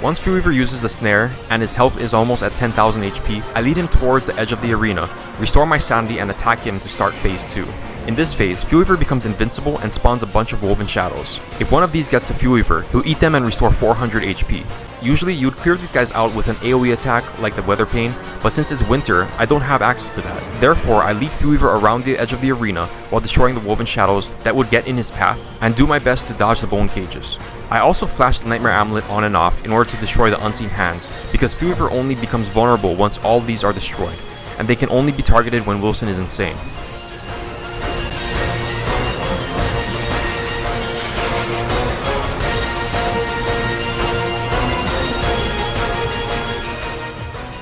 Once Fuelweaver uses the snare, and his health is almost at 10,000 HP, I lead him towards the edge of the arena, restore my sanity and attack him to start phase 2. In this phase, Fuelweaver becomes invincible and spawns a bunch of woven shadows. If one of these gets to Fuelweaver, he'll eat them and restore 400 HP. Usually, you'd clear these guys out with an AoE attack like the Weatherpain, but since it's winter, I don't have access to that. Therefore, I lead Fuelweaver around the edge of the arena while destroying the woven shadows that would get in his path, and do my best to dodge the bone cages. I also flash the Nightmare Amulet on and off in order to destroy the unseen hands, because Fuelweaver only becomes vulnerable once all of these are destroyed, and they can only be targeted when Wilson is insane.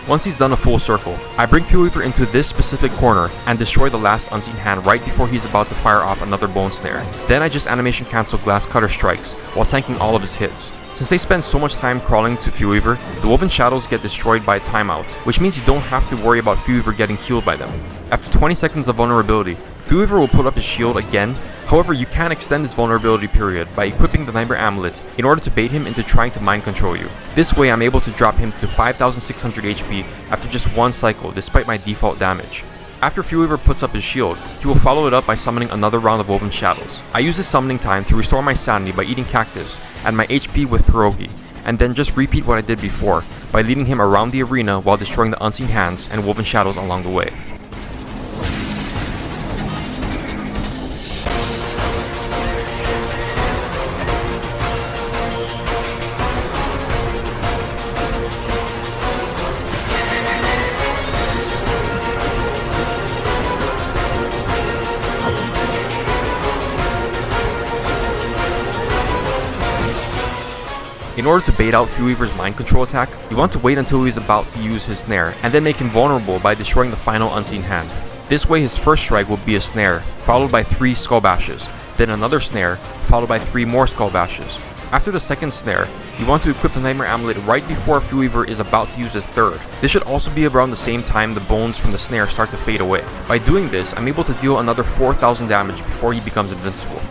Once he's done a full circle, I bring Fuelweaver into this specific corner and destroy the last unseen hand right before he's about to fire off another bone snare. Then I just animation cancel glass cutter strikes while tanking all of his hits. Since they spend so much time crawling to Fuelweaver, the woven shadows get destroyed by a timeout, which means you don't have to worry about Fuelweaver getting healed by them. After 20 seconds of vulnerability, Fuelweaver will put up his shield again. However, you can extend this vulnerability period by equipping the Nightmare Amulet in order to bait him into trying to mind control you. This way I'm able to drop him to 5,600 HP after just one cycle despite my default damage. After Fuelweaver puts up his shield, he will follow it up by summoning another round of Woven Shadows. I use this summoning time to restore my sanity by eating cactus and my HP with pierogi, and then just repeat what I did before by leading him around the arena while destroying the unseen hands and Woven Shadows along the way. In order to bait out Fuelweaver's mind control attack, you want to wait until he is about to use his snare, and then make him vulnerable by destroying the final unseen hand. This way his first strike will be a snare, followed by 3 skull bashes, then another snare, followed by 3 more skull bashes. After the second snare, you want to equip the Nightmare Amulet right before Fuelweaver is about to use his third. This should also be around the same time the bones from the snare start to fade away. By doing this, I'm able to deal another 4,000 damage before he becomes invincible.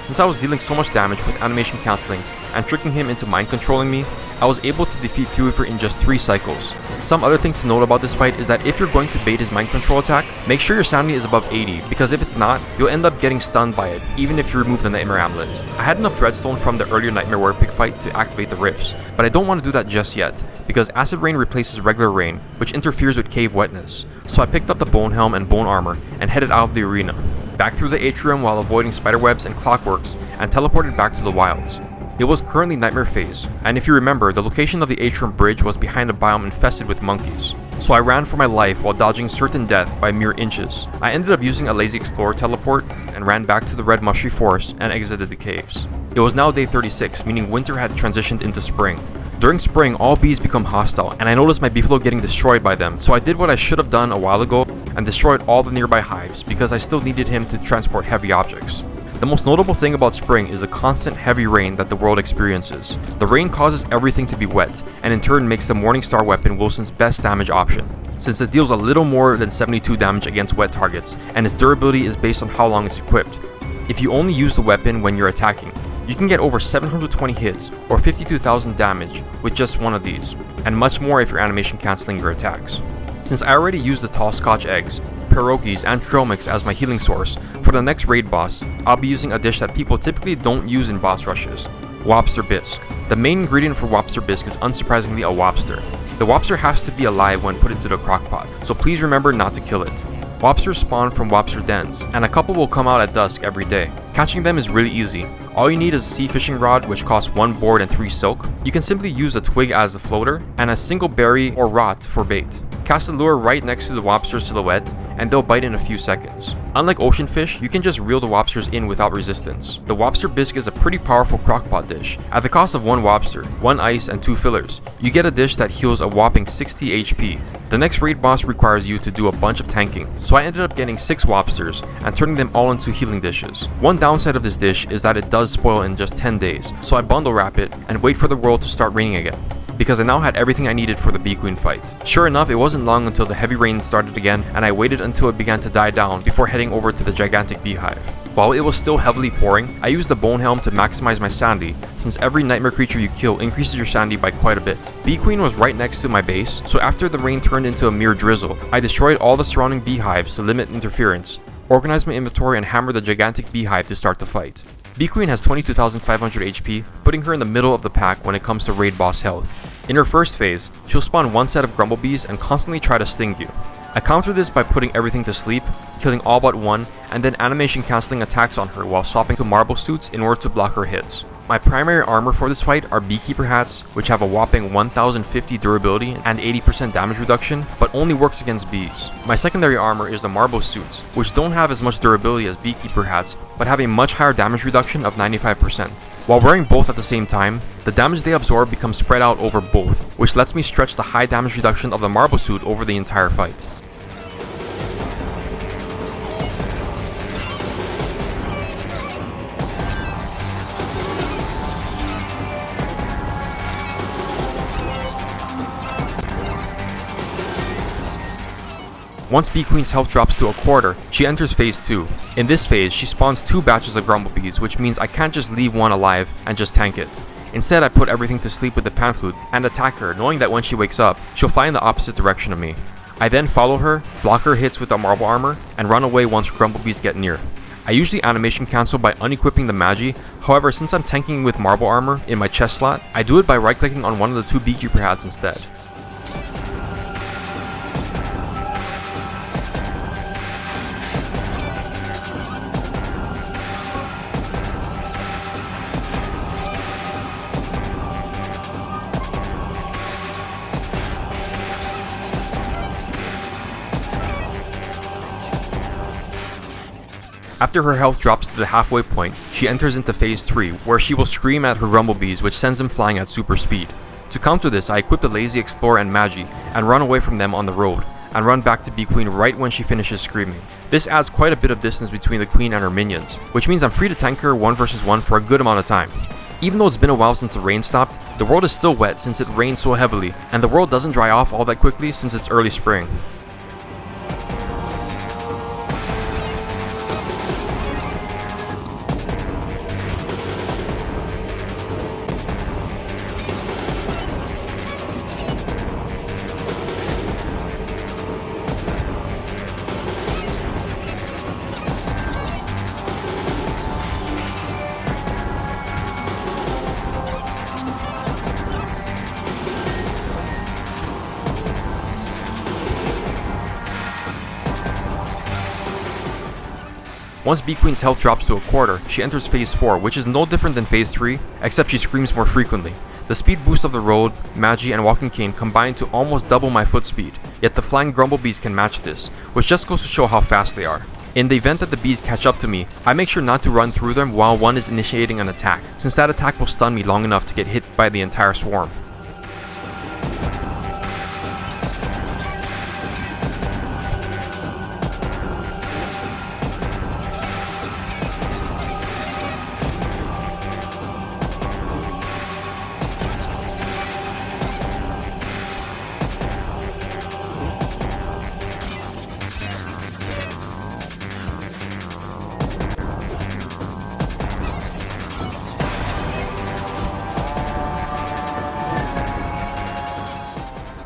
Since I was dealing so much damage with animation cancelling and tricking him into mind controlling me, I was able to defeat Fuelweaver in just 3 cycles. Some other things to note about this fight is that if you're going to bait his mind control attack, make sure your sanity is above 80, because if it's not, you'll end up getting stunned by it, even if you remove the Nightmare Amulet. I had enough Dreadstone from the earlier Nightmare Werepig fight to activate the rifts, but I don't want to do that just yet, because Acid Rain replaces regular rain, which interferes with cave wetness. So I picked up the Bone Helm and Bone Armor and headed out of the arena, back through the atrium while avoiding spiderwebs and clockworks, and teleported back to the wilds. It was currently Nightmare Phase, and if you remember, the location of the atrium bridge was behind a biome infested with monkeys. So I ran for my life while dodging certain death by mere inches. I ended up using a lazy explorer teleport and ran back to the red mushy forest and exited the caves. It was now day 36, meaning winter had transitioned into spring. During spring, all bees become hostile, and I noticed my beefalo getting destroyed by them, so I did what I should have done a while ago and destroyed all the nearby hives because I still needed him to transport heavy objects. The most notable thing about spring is the constant heavy rain that the world experiences. The rain causes everything to be wet, and in turn makes the Morningstar weapon Wilson's best damage option, since it deals a little more than 72 damage against wet targets, and its durability is based on how long it's equipped. If you only use the weapon when you're attacking, you can get over 720 hits or 52,000 damage with just one of these, and much more if you're animation cancelling your attacks. Since I already used the tall scotch eggs, pierogies, and trail mix as my healing source, for the next raid boss, I'll be using a dish that people typically don't use in boss rushes, Lobster Bisque. The main ingredient for Lobster Bisque is unsurprisingly a lobster. The lobster has to be alive when put into the crockpot, so please remember not to kill it. Lobsters spawn from lobster dens, and a couple will come out at dusk every day. Catching them is really easy. All you need is a sea fishing rod, which costs 1 board and 3 silk. You can simply use a twig as the floater, and a single berry or rot for bait. Cast the lure right next to the lobster's silhouette, and they'll bite in a few seconds. Unlike ocean fish, you can just reel the lobsters in without resistance. The Lobster Bisque is a pretty powerful crockpot dish. At the cost of 1 lobster, 1 ice, and 2 fillers, you get a dish that heals a whopping 60 HP. The next raid boss requires you to do a bunch of tanking, so I ended up getting 6 lobsters and turning them all into healing dishes. One downside of this dish is that it does spoil in just 10 days, so I bundle wrap it and wait for the world to start raining again, because I now had everything I needed for the Bee Queen fight. Sure enough, it wasn't long until the heavy rain started again, and I waited until it began to die down before heading over to the gigantic beehive. While it was still heavily pouring, I used the Bone Helm to maximize my sanity, since every nightmare creature you kill increases your sanity by quite a bit. Bee Queen was right next to my base, so after the rain turned into a mere drizzle, I destroyed all the surrounding beehives to limit interference, organized my inventory, and hammered the gigantic beehive to start the fight. Bee Queen has 22,500 HP, putting her in the middle of the pack when it comes to raid boss health. In her first phase, she'll spawn 1 set of Grumblebees and constantly try to sting you. I counter this by putting everything to sleep, killing all but 1, and then animation cancelling attacks on her while swapping to marble suits in order to block her hits. My primary armor for this fight are Beekeeper hats, which have a whopping 1050 durability and 80% damage reduction, but only works against bees. My secondary armor is the marble suits, which don't have as much durability as Beekeeper hats, but have a much higher damage reduction of 95%. While wearing both at the same time, the damage they absorb becomes spread out over both, which lets me stretch the high damage reduction of the marble suit over the entire fight. Once Bee Queen's health drops to a quarter, she enters phase 2. In this phase, she spawns 2 batches of Grumblebees, which means I can't just leave one alive and just tank it. Instead, I put everything to sleep with the pan flute and attack her, knowing that when she wakes up, she'll fly in the opposite direction of me. I then follow her, block her hits with the marble armor, and run away once Grumblebees get near. I usually animation cancel by unequipping the Magi, however since I'm tanking with marble armor in my chest slot, I do it by right clicking on one of the two Beekeeper hats instead. After her health drops to the halfway point, she enters into phase 3, where she will scream at her Grumblebees, which sends them flying at super speed. To counter this, I equip the Lazy Explorer and Magi, and run away from them on the road, and run back to Bee Queen right when she finishes screaming. This adds quite a bit of distance between the Queen and her minions, which means I'm free to tank her 1 vs 1 for a good amount of time. Even though it's been a while since the rain stopped, the world is still wet since it rains so heavily, and the world doesn't dry off all that quickly since it's early spring. Once Bee Queen's health drops to a quarter, she enters phase 4, which is no different than phase 3, except she screams more frequently. The speed boost of the road, Magi, and walking cane combine to almost double my foot speed, yet the flying Grumblebees can match this, which just goes to show how fast they are. In the event that the bees catch up to me, I make sure not to run through them while one is initiating an attack, since that attack will stun me long enough to get hit by the entire swarm.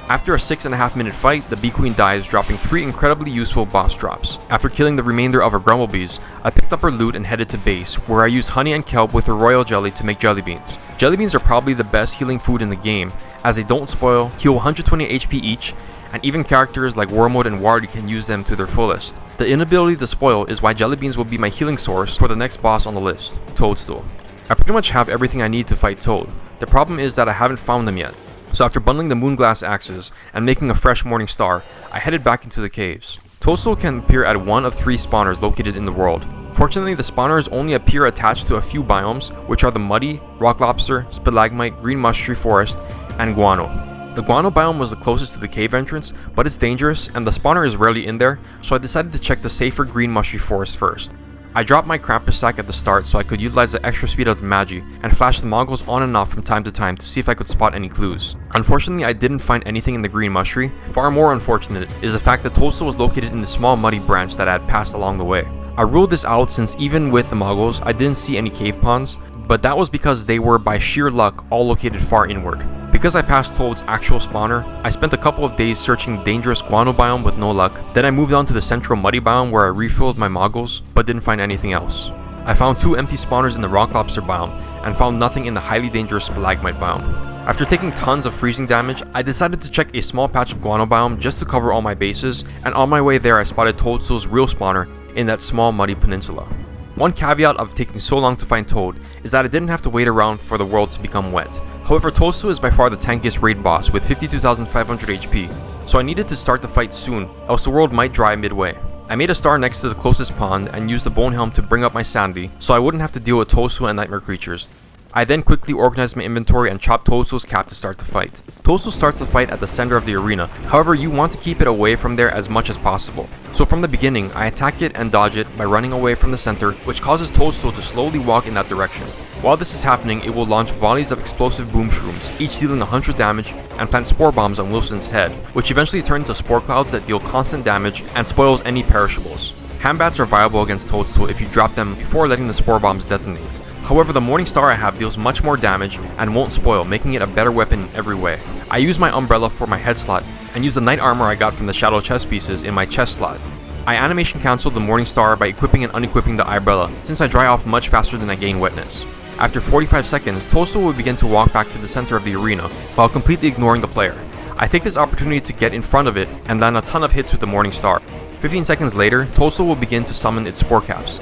After a 6.5 minute fight, the Bee Queen dies, dropping 3 incredibly useful boss drops. After killing the remainder of her Grumblebees, I picked up her loot and headed to base, where I used honey and kelp with her royal jelly to make jelly beans. Jelly beans are probably the best healing food in the game, as they don't spoil, heal 120 HP each, and even characters like Warbot and Varg can use them to their fullest. The inability to spoil is why jelly beans will be my healing source for the next boss on the list, Toadstool. I pretty much have everything I need to fight Toad. The problem is that I haven't found them yet. So after bundling the Moonglass axes and making a fresh morning star, I headed back into the caves. Toadstool can appear at one of 3 spawners located in the world. Fortunately, the spawners only appear attached to a few biomes, which are the Muddy, Rock Lobster, Stalagmite, Green Mush Tree Forest, and Guano. The Guano biome was the closest to the cave entrance, but it's dangerous and the spawner is rarely in there, so I decided to check the safer Green Mush Tree Forest first. I dropped my Krampus sack at the start so I could utilize the extra speed of the Magi and flash the Mongols on and off from time to time to see if I could spot any clues. Unfortunately, I didn't find anything in the Green Mush Tree. Far more unfortunate is the fact that Toadstool was located in the small muddy branch that I had passed along the way. I ruled this out since even with the Mongols, I didn't see any cave ponds, but that was because they were by sheer luck all located far inward. Because I passed Toad's actual spawner, I spent a couple of days searching dangerous Guano biome with no luck. Then I moved on to the central muddy biome where I refilled my Mongols, but didn't find anything else. I found 2 empty spawners in the Rock Lobster biome, and found nothing in the highly dangerous Stalagmite biome. After taking tons of freezing damage, I decided to check a small patch of Guano biome just to cover all my bases, and on my way there I spotted Toadstool's real spawner in that small muddy peninsula. One caveat of taking so long to find Toad is that I didn't have to wait around for the world to become wet. However, Toadstool is by far the tankiest raid boss with 52,500 HP, so I needed to start the fight soon, else the world might dry midway. I made a star next to the closest pond and used the Bone Helm to bring up my sanity, so I wouldn't have to deal with Toadstool and nightmare creatures. I then quickly organized my inventory and chopped Toadstool's cap to start the fight. Toadstool starts the fight at the center of the arena, however you want to keep it away from there as much as possible. So from the beginning, I attack it and dodge it by running away from the center, which causes Toadstool to slowly walk in that direction. While this is happening, it will launch volleys of explosive boom shrooms, each dealing 100 damage, and plant spore bombs on Wilson's head, which eventually turn into spore clouds that deal constant damage and spoils any perishables. Handbats are viable against Toadstool if you drop them before letting the Spore Bombs detonate. However, the Morning Star I have deals much more damage and won't spoil, making it a better weapon in every way. I use my Umbrella for my head slot and use the Knight Armor I got from the Shadow chest pieces in my chest slot. I animation canceled the Morning Star by equipping and unequipping the Umbrella since I dry off much faster than I gain wetness. After 45 seconds, Toadstool will begin to walk back to the center of the arena while completely ignoring the player. I take this opportunity to get in front of it and land a ton of hits with the Morning Star. 15 seconds later, Toadstool will begin to summon its Spore Caps.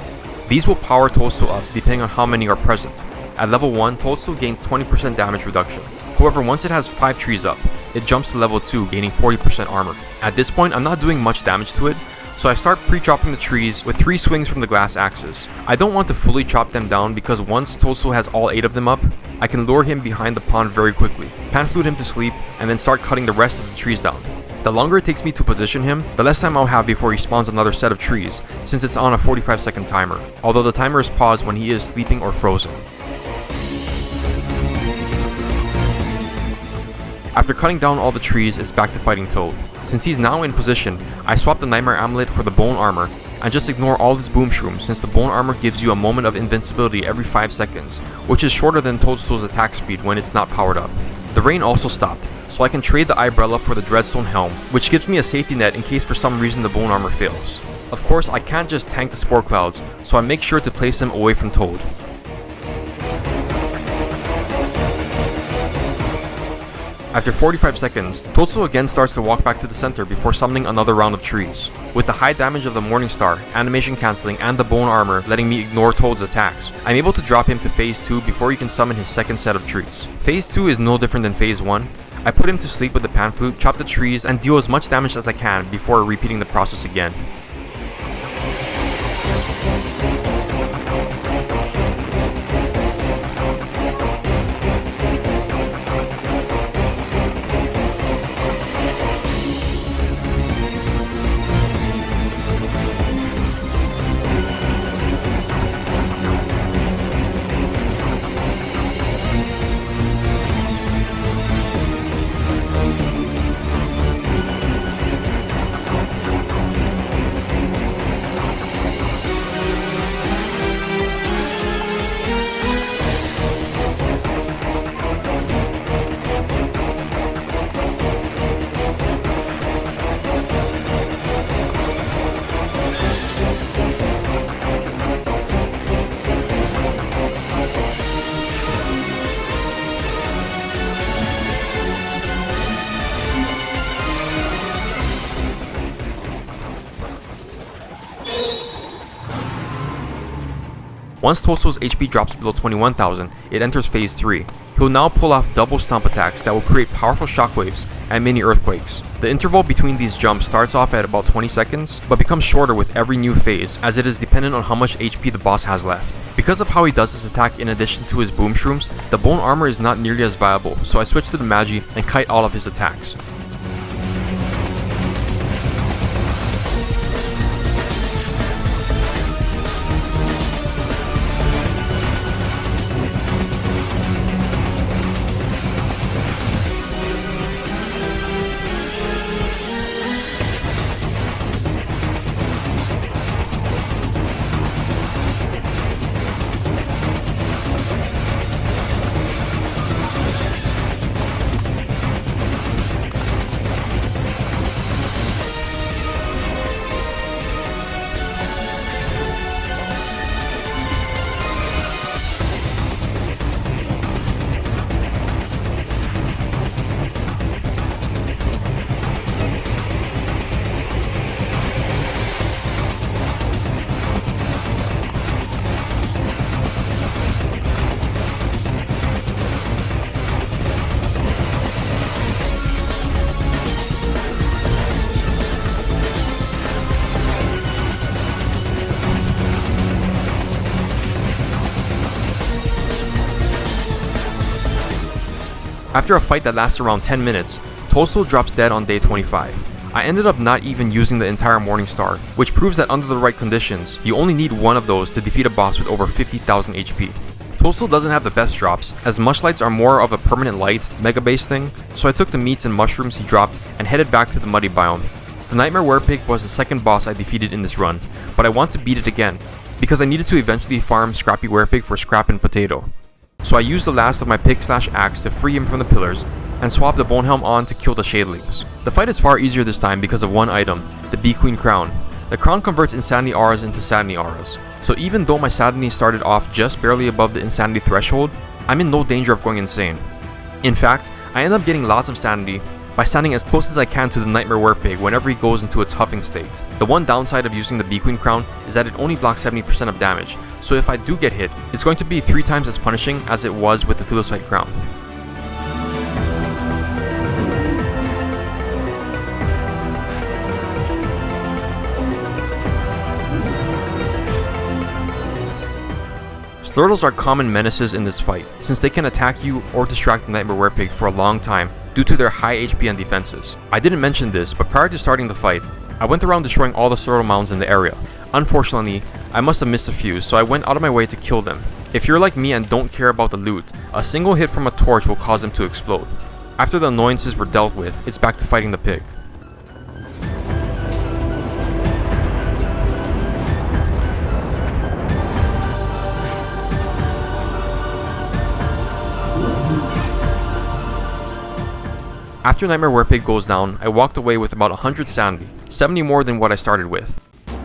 These will power Toadstool up depending on how many are present. At level 1, Toadstool gains 20% damage reduction. However, once it has 5 trees up, it jumps to level 2, gaining 40% armor. At this point, I'm not doing much damage to it, so I start pre-chopping the trees with 3 swings from the glass axes. I don't want to fully chop them down because once Toadstool has all 8 of them up, I can lure him behind the pond very quickly, pan-flute him to sleep, and then start cutting the rest of the trees down. The longer it takes me to position him, the less time I'll have before he spawns another set of trees, since it's on a 45-second timer, although the timer is paused when he is sleeping or frozen. After cutting down all the trees, it's back to fighting Toad. Since he's now in position, I swap the Nightmare Amulet for the Bone Armor, and just ignore all his Boom Shrooms since the Bone Armor gives you a moment of invincibility every 5 seconds, which is shorter than Toadstool's attack speed when it's not powered up. The rain also stopped, so I can trade the Umbrella for the Dreadstone Helm, which gives me a safety net in case for some reason the Bone Armor fails. Of course, I can't just tank the Spore Clouds, so I make sure to place them away from Toad. After 45 seconds, Toadstool again starts to walk back to the center before summoning another round of trees. With the high damage of the Morning Star, animation cancelling, and the Bone Armor letting me ignore Toad's attacks, I'm able to drop him to Phase 2 before he can summon his second set of trees. Phase 2 is no different than Phase 1. I put him to sleep with the Pan Flute, chop the trees, and deal as much damage as I can before repeating the process again. Once Toadstool's HP drops below 21,000, it enters Phase 3. He'll now pull off double stomp attacks that will create powerful shockwaves and mini earthquakes. The interval between these jumps starts off at about 20 seconds, but becomes shorter with every new phase, as it is dependent on how much HP the boss has left. Because of how he does this attack in addition to his Boom Shrooms, the Bone Armor is not nearly as viable, so I switch to the Magi and kite all of his attacks. After a fight that lasts around 10 minutes, Toadstool drops dead on day 25. I ended up not even using the entire Morning Star, which proves that under the right conditions, you only need one of those to defeat a boss with over 50,000 HP. Toadstool doesn't have the best drops, as Mushlights are more of a permanent light, mega base thing, so I took the meats and mushrooms he dropped and headed back to the muddy biome. The Nightmare Werepig was the second boss I defeated in this run, but I want to beat it again, because I needed to eventually farm Scrappy Werepig for scrap and potato. So I used the last of my pick/axe to free him from the pillars, and swap the Bone Helm on to kill the Shadelings. The fight is far easier this time because of one item, the Bee Queen Crown. The crown converts Insanity Auras into Sanity Auras, so even though my Sanity started off just barely above the Insanity threshold, I'm in no danger of going insane. In fact, I end up getting lots of Sanity by standing as close as I can to the Nightmare Werepig whenever he goes into its huffing state. The one downside of using the Bee Queen Crown is that it only blocks 70% of damage, so if I do get hit, it's going to be 3 times as punishing as it was with the Thulosite Crown. Slurtles are common menaces in this fight, since they can attack you or distract the Nightmare Werepig for a long time due to their high HP and defenses. I didn't mention this, but prior to starting the fight, I went around destroying all the Slurtle mounds in the area. Unfortunately, I must have missed a few, so I went out of my way to kill them. If you're like me and don't care about the loot, a single hit from a torch will cause them to explode. After the annoyances were dealt with, it's back to fighting the pig. After Nightmare Werepig goes down, I walked away with about 100 sanity, 70 more than what I started with.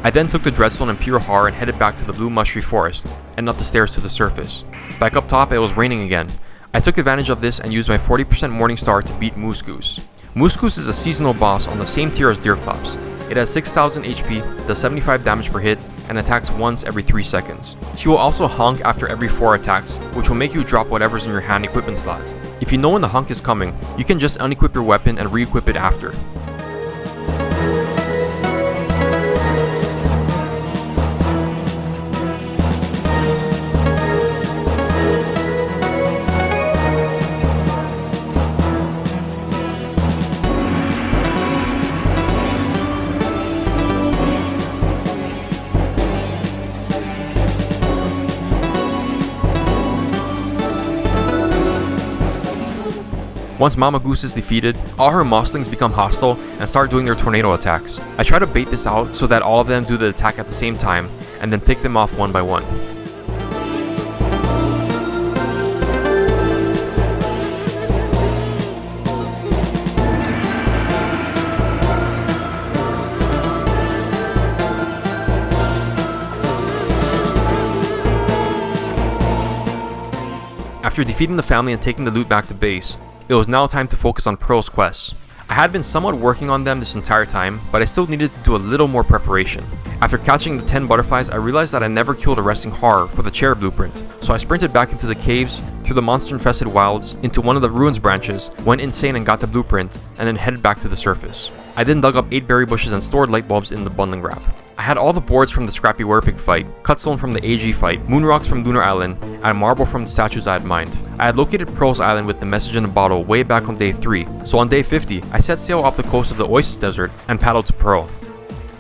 I then took the Dreadstone and Pure Horror and headed back to the Blue Mushtree Forest, and up the stairs to the surface. Back up top, it was raining again. I took advantage of this and used my 40% Morning Star to beat Moose Goose. Moose Goose is a seasonal boss on the same tier as Deerclops. It has 6000 HP, does 75 damage per hit, and attacks once every 3 seconds. She will also honk after every 4 attacks, which will make you drop whatever's in your hand equipment slot. If you know when the honk is coming, you can just unequip your weapon and re-equip it after. Once Mama Goose is defeated, all her mosslings become hostile and start doing their tornado attacks. I try to bait this out so that all of them do the attack at the same time, and then pick them off one by one. After defeating the family and taking the loot back to base, it was now time to focus on Pearl's quests. I had been somewhat working on them this entire time, but I still needed to do a little more preparation. After catching the 10 butterflies, I realized that I never killed a resting horror for the chair blueprint, so I sprinted back into the caves, through the monster-infested wilds, into one of the ruins branches, went insane and got the blueprint, and then headed back to the surface. I then dug up 8 berry bushes and stored light bulbs in the bundling wrap. I had all the boards from the Scrappy Werepig fight, Cutstone from the AG fight, Moon Rocks from Lunar Island, and Marble from the statues I had mined. I had located Pearl's Island with the message in a bottle way back on day 3, so on day 50, I set sail off the coast of the Oasis Desert and paddled to Pearl.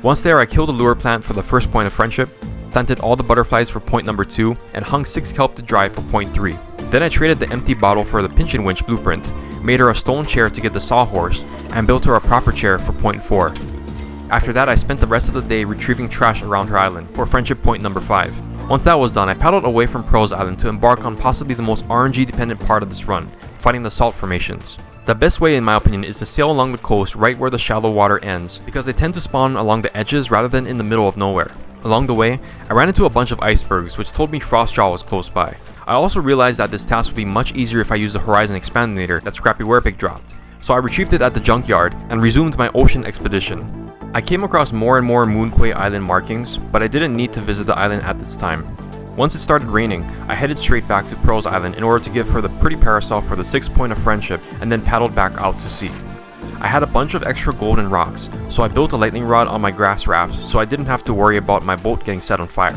Once there, I killed a lure plant for the first point of friendship, planted all the butterflies for point number 2, and hung 6 kelp to dry for point 3. Then I traded the empty bottle for the Pinchin Winch blueprint, made her a stone chair to get the sawhorse, and built her a proper chair for point 4. After that, I spent the rest of the day retrieving trash around her island for friendship point number 5. Once that was done, I paddled away from Pearl's Island to embark on possibly the most RNG dependent part of this run, fighting the salt formations. The best way in my opinion is to sail along the coast right where the shallow water ends, because they tend to spawn along the edges rather than in the middle of nowhere. Along the way, I ran into a bunch of icebergs which told me Frostjaw was close by. I also realized that this task would be much easier if I used the Horizon Expandinator that Scrappy Werepig dropped, so I retrieved it at the junkyard and resumed my ocean expedition. I came across more and more Moonquay Island markings, but I didn't need to visit the island at this time. Once it started raining, I headed straight back to Pearl's Island in order to give her the pretty parasol for the 6th point of friendship and then paddled back out to sea. I had a bunch of extra golden rocks, so I built a lightning rod on my grass rafts so I didn't have to worry about my boat getting set on fire.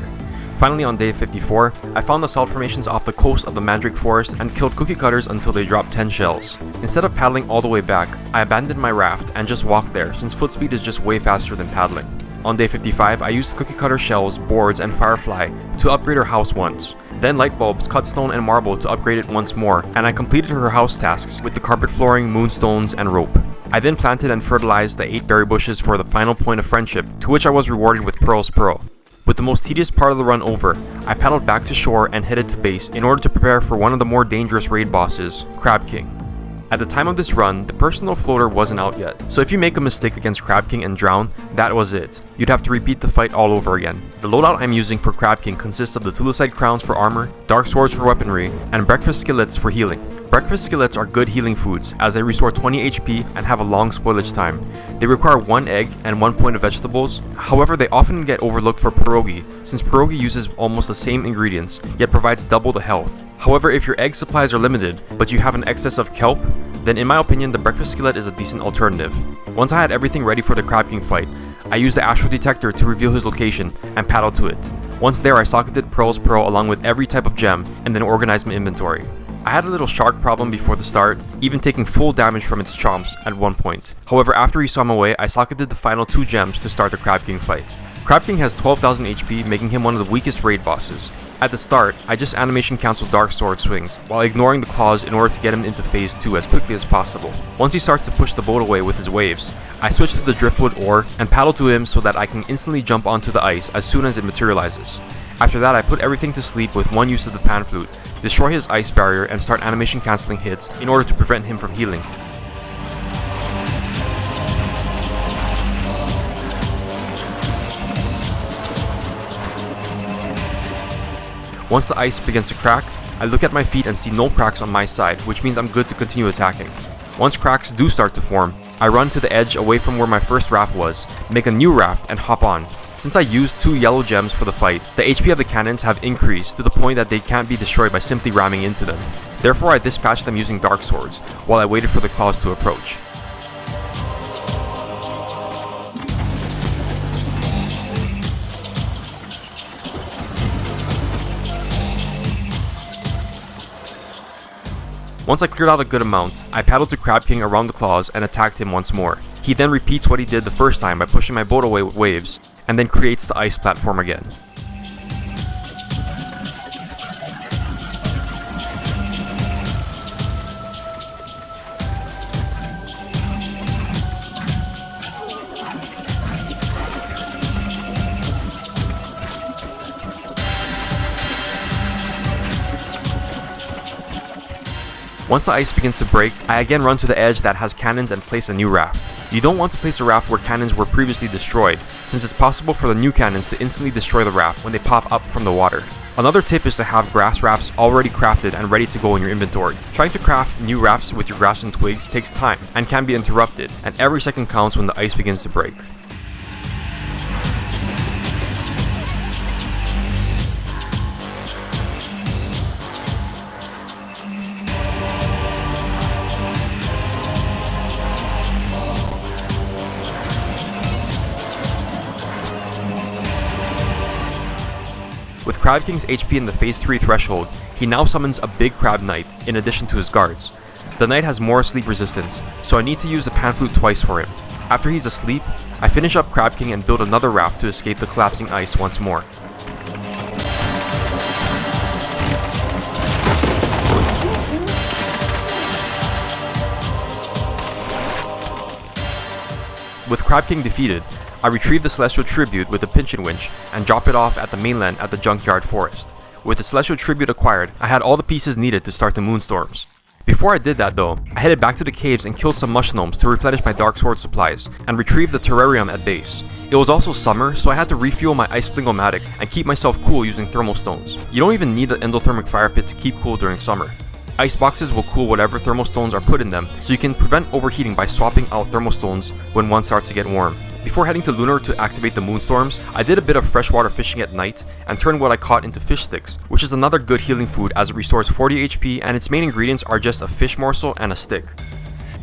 Finally, on day 54, I found the salt formations off the coast of the Mandrake Forest and killed cookie cutters until they dropped 10 shells. Instead of paddling all the way back, I abandoned my raft and just walked there since foot speed is just way faster than paddling. On day 55, I used cookie cutter shells, boards, and firefly to upgrade her house once, then light bulbs, cutstone, and marble to upgrade it once more, and I completed her house tasks with the carpet flooring, moonstones, and rope. I then planted and fertilized the 8 berry bushes for the final point of friendship, to which I was rewarded with Pearl's Pearl. With the most tedious part of the run over, I paddled back to shore and headed to base in order to prepare for one of the more dangerous raid bosses, Crab King. At the time of this run, the personal floater wasn't out yet, so if you make a mistake against Crab King and drown, that was it. You'd have to repeat the fight all over again. The loadout I'm using for Crab King consists of the Thuloside crowns for armor, dark swords for weaponry, and breakfast skillets for healing. Breakfast skillets are good healing foods, as they restore 20 HP and have a long spoilage time. They require 1 egg and 1 point of vegetables, however they often get overlooked for pierogi, since pierogi uses almost the same ingredients, yet provides double the health. However, if your egg supplies are limited, but you have an excess of kelp, then in my opinion the breakfast skillet is a decent alternative. Once I had everything ready for the Crab King fight, I used the astral detector to reveal his location and paddled to it. Once there, I socketed Pearl's Pearl along with every type of gem and then organized my inventory. I had a little shark problem before the start, even taking full damage from its chomps at one point. However, after he swam away, I socketed the final 2 gems to start the Crab King fight. Crab King has 12,000 HP, making him one of the weakest raid bosses. At the start, I just animation canceled Dark Sword swings, while ignoring the claws in order to get him into phase 2 as quickly as possible. Once he starts to push the boat away with his waves, I switch to the driftwood ore and paddle to him so that I can instantly jump onto the ice as soon as it materializes. After that, I put everything to sleep with one use of the pan flute, destroy his ice barrier, and start animation cancelling hits in order to prevent him from healing. Once the ice begins to crack, I look at my feet and see no cracks on my side, which means I'm good to continue attacking. Once cracks do start to form, I run to the edge away from where my first raft was, make a new raft, and hop on. Since I used 2 yellow gems for the fight, the HP of the cannons have increased to the point that they can't be destroyed by simply ramming into them. Therefore, I dispatched them using dark swords, while I waited for the claws to approach. Once I cleared out a good amount, I paddled to Crab King around the claws and attacked him once more. He then repeats what he did the first time by pushing my boat away with waves, and then creates the ice platform again. Once the ice begins to break, I again run to the edge that has cannons and place a new raft. You don't want to place a raft where cannons were previously destroyed, since it's possible for the new cannons to instantly destroy the raft when they pop up from the water. Another tip is to have grass rafts already crafted and ready to go in your inventory. Trying to craft new rafts with your grass and twigs takes time and can be interrupted, and every second counts when the ice begins to break. With Crab King's HP in the phase 3 threshold, he now summons a big Crab Knight in addition to his guards. The Knight has more sleep resistance, so I need to use the pan flute twice for him. After he's asleep, I finish up Crab King and build another raft to escape the collapsing ice once more. With Crab King defeated, I retrieve the Celestial Tribute with the Pinchin Winch and drop it off at the mainland at the Junkyard Forest. With the Celestial Tribute acquired, I had all the pieces needed to start the Moonstorms. Before I did that though, I headed back to the caves and killed some Mushgnomes to replenish my Dark Sword supplies, and retrieve the Terrarium at base. It was also summer, so I had to refuel my Ice Flingomatic and keep myself cool using Thermal Stones. You don't even need the Endothermic Fire Pit to keep cool during summer. Ice boxes will cool whatever thermal stones are put in them, so you can prevent overheating by swapping out thermal stones when one starts to get warm. Before heading to Lunar to activate the Moonstorms, I did a bit of freshwater fishing at night and turned what I caught into fish sticks, which is another good healing food as it restores 40 HP and its main ingredients are just a fish morsel and a stick.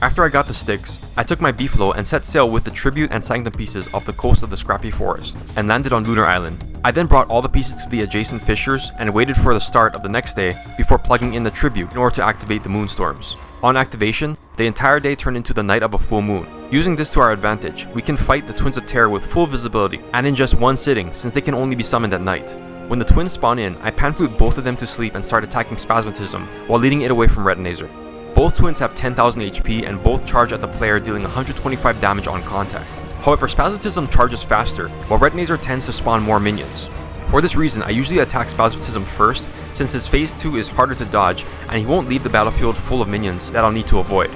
After I got the sticks, I took my beefalo and set sail with the tribute and sanctum pieces off the coast of the Scrappy Forest, and landed on Lunar Island. I then brought all the pieces to the adjacent fissures and waited for the start of the next day before plugging in the tribute in order to activate the Moonstorms. On activation, the entire day turned into the night of a full moon. Using this to our advantage, we can fight the Twins of Terror with full visibility, and in just one sitting since they can only be summoned at night. When the twins spawn in, I panflute both of them to sleep and start attacking Spasmatism while leading it away from Retinazer. Both twins have 10,000 HP and both charge at the player, dealing 125 damage on contact. However, Spasmatism charges faster, while Retinazer tends to spawn more minions. For this reason, I usually attack Spasmatism first, since his phase 2 is harder to dodge and he won't leave the battlefield full of minions that I'll need to avoid.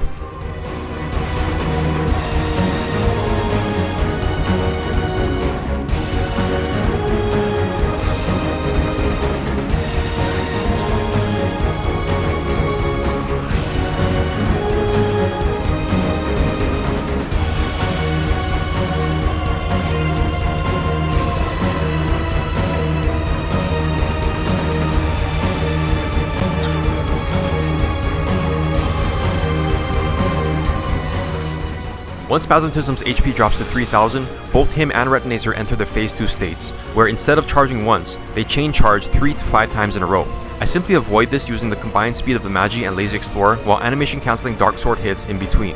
Once Spasmatism's HP drops to 3000, both him and Retinazer enter the phase 2 states, where instead of charging once, they chain charge 3 to 5 times in a row. I simply avoid this using the combined speed of the Magi and Lazy Explorer while animation cancelling Dark Sword hits in between.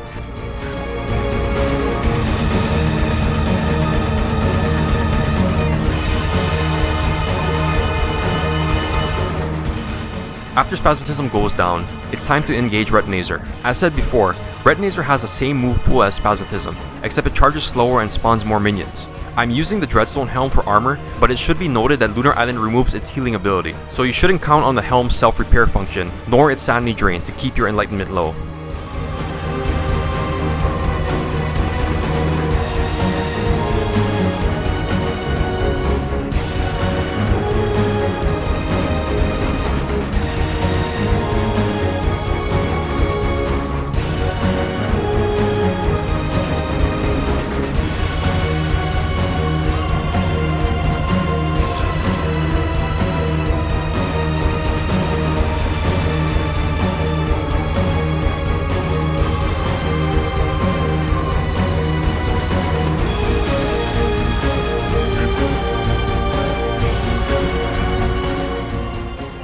After Spasmatism goes down, it's time to engage Retinazer. As said before, Retinazer has the same move pool as Spasmatism, except it charges slower and spawns more minions. I'm using the Dreadstone Helm for armor, but it should be noted that Lunar Island removes its healing ability, so you shouldn't count on the Helm's self-repair function, nor its sanity drain to keep your enlightenment low.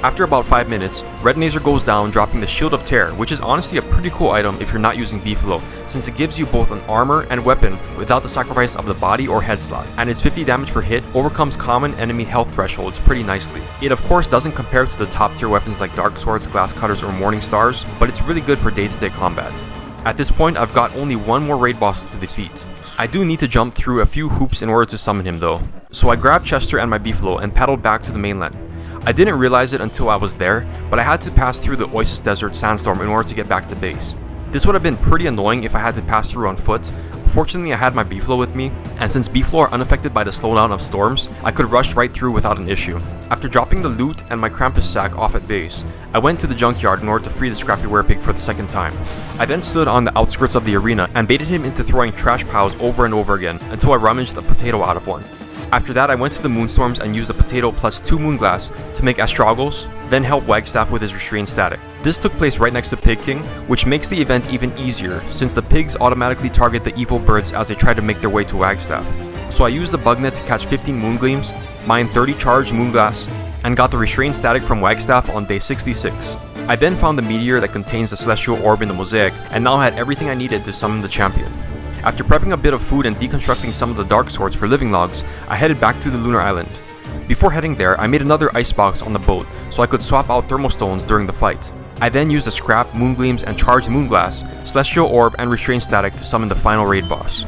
After about 5 minutes, Retinazer goes down, dropping the Shield of Terror, which is honestly a pretty cool item if you're not using Beefalo, since it gives you both an armor and weapon without the sacrifice of the body or head slot, and its 50 damage per hit overcomes common enemy health thresholds pretty nicely. It of course doesn't compare to the top tier weapons like Dark Swords, Glass Cutters, or Morning Stars, but it's really good for day-to-day combat. At this point, I've got only one more raid boss to defeat. I do need to jump through a few hoops in order to summon him though, so I grabbed Chester and my Beefalo and paddled back to the mainland. I didn't realize it until I was there, but I had to pass through the Oasis Desert Sandstorm in order to get back to base. This would have been pretty annoying if I had to pass through on foot. Fortunately, I had my Beefalo with me, and since Beefalo are unaffected by the slowdown of storms, I could rush right through without an issue. After dropping the loot and my Krampus sack off at base, I went to the junkyard in order to free the Scrappy Werepig for the second time. I then stood on the outskirts of the arena and baited him into throwing trash piles over and over again until I rummaged a potato out of one. After that, I went to the Moonstorms and used the potato plus 2 Moonglass to make Astragals, then help Wagstaff with his Restrained Static. This took place right next to Pig King, which makes the event even easier since the pigs automatically target the evil birds as they try to make their way to Wagstaff. So I used the bug net to catch 15 Moongleams, mine 30 charged Moonglass, and got the Restrained Static from Wagstaff on day 66. I then found the meteor that contains the Celestial Orb in the Mosaic and now had everything I needed to summon the champion. After prepping a bit of food and deconstructing some of the Dark Swords for living logs, I headed back to the Lunar Island. Before heading there, I made another icebox on the boat so I could swap out Thermostones during the fight. I then used the Scrap, Moongleams, and Charged Moonglass, Celestial Orb, and Restrained Static to summon the final raid boss.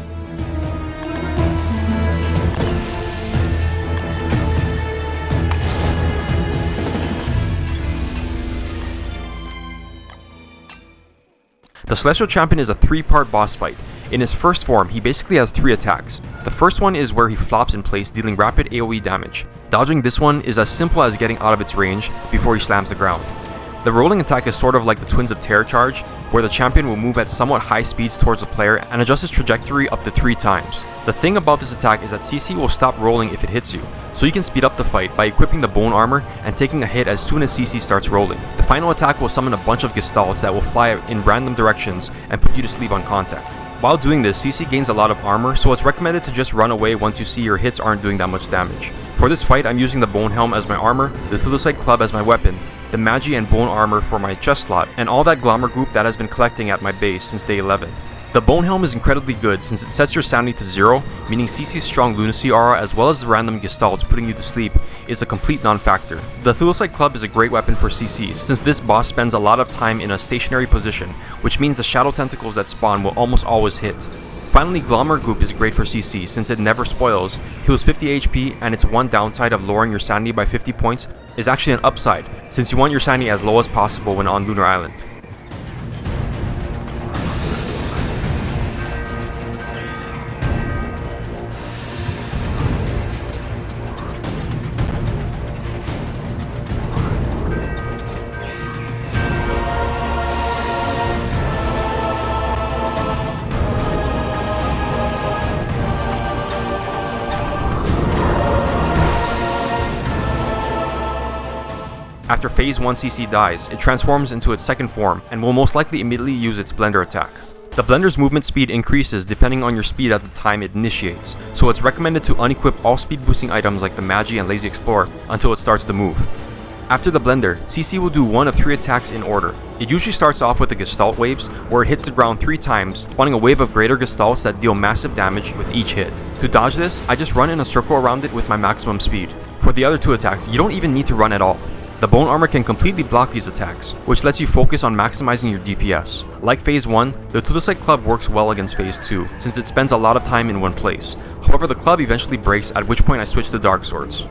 The Celestial Champion is a 3-part boss fight. In his first form, he basically has 3 attacks. The first one is where he flops in place, dealing rapid AoE damage. Dodging this one is as simple as getting out of its range before he slams the ground. The rolling attack is sort of like the Twins of Terror charge, where the champion will move at somewhat high speeds towards the player and adjust its trajectory up to 3 times. The thing about this attack is that CC will stop rolling if it hits you, so you can speed up the fight by equipping the bone armor and taking a hit as soon as CC starts rolling. The final attack will summon a bunch of Gestalts that will fly in random directions and put you to sleep on contact. While doing this, CC gains a lot of armor, so it's recommended to just run away once you see your hits aren't doing that much damage. For this fight, I'm using the Bone Helm as my armor, the Thullicite Club as my weapon, the Magi and Bone Armor for my chest slot, and all that Glamour group that has been collecting at my base since day 11. The Bone Helm is incredibly good since it sets your sanity to 0, meaning CC's strong lunacy aura as well as the random gestalts putting you to sleep is a complete non-factor. The Thulecite Club is a great weapon for CC since this boss spends a lot of time in a stationary position, which means the shadow tentacles that spawn will almost always hit. Finally, Glommer Goop is great for CC since it never spoils, heals 50 HP, and its one downside of lowering your sanity by 50 points is actually an upside since you want your sanity as low as possible when on Lunar Island. After Phase 1 CC dies, it transforms into its second form and will most likely immediately use its Blender attack. The Blender's movement speed increases depending on your speed at the time it initiates, so it's recommended to unequip all speed boosting items like the Magi and Lazy Explorer until it starts to move. After the Blender, CC will do one of 3 attacks in order. It usually starts off with the Gestalt waves, where it hits the ground 3 times, spawning a wave of greater Gestalts that deal massive damage with each hit. To dodge this, I just run in a circle around it with my maximum speed. For the other 2 attacks, you don't even need to run at all. The Bone Armor can completely block these attacks, which lets you focus on maximizing your DPS. Like Phase 1, the Thulecite Club works well against Phase 2, since it spends a lot of time in one place. However, the club eventually breaks, at which point I switch to Dark Swords.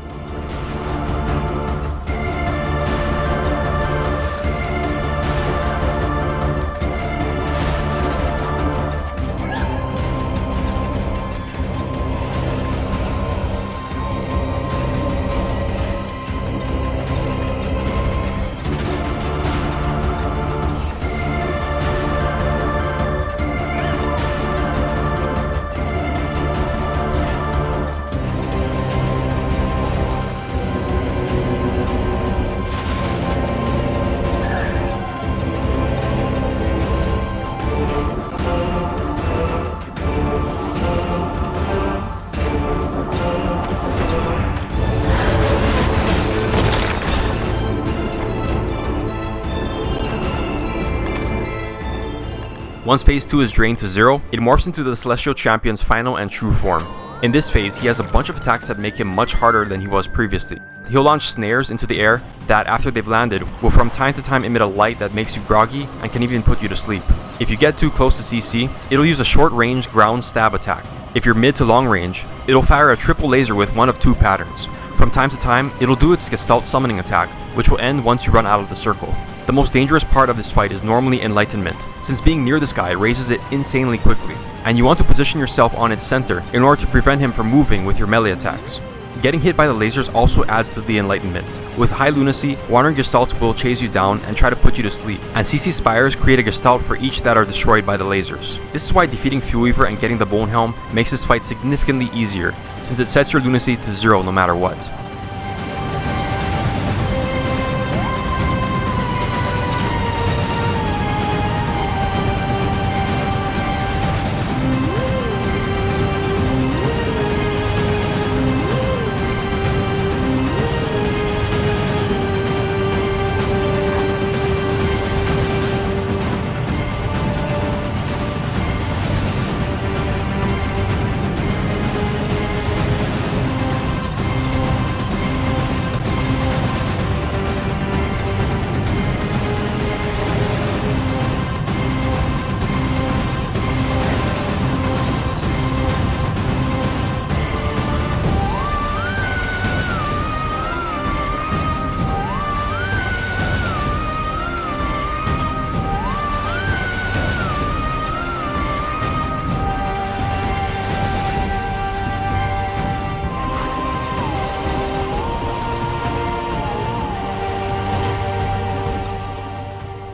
Once Phase 2 is drained to 0, it morphs into the Celestial Champion's final and true form. In this phase, he has a bunch of attacks that make him much harder than he was previously. He'll launch snares into the air that, after they've landed, will from time to time emit a light that makes you groggy and can even put you to sleep. If you get too close to CC, it'll use a short-range ground stab attack. If you're mid to long range, it'll fire a triple laser with one of 2 patterns. From time to time, it'll do its Gestalt summoning attack, which will end once you run out of the circle. The most dangerous part of this fight is normally Enlightenment, since being near this guy raises it insanely quickly, and you want to position yourself on its center in order to prevent him from moving with your melee attacks. Getting hit by the lasers also adds to the Enlightenment. With high lunacy, wandering Gestalts will chase you down and try to put you to sleep, and CC Spires create a Gestalt for each that are destroyed by the lasers. This is why defeating Fuelweaver and getting the Bone Helm makes this fight significantly easier, since it sets your lunacy to 0 no matter what.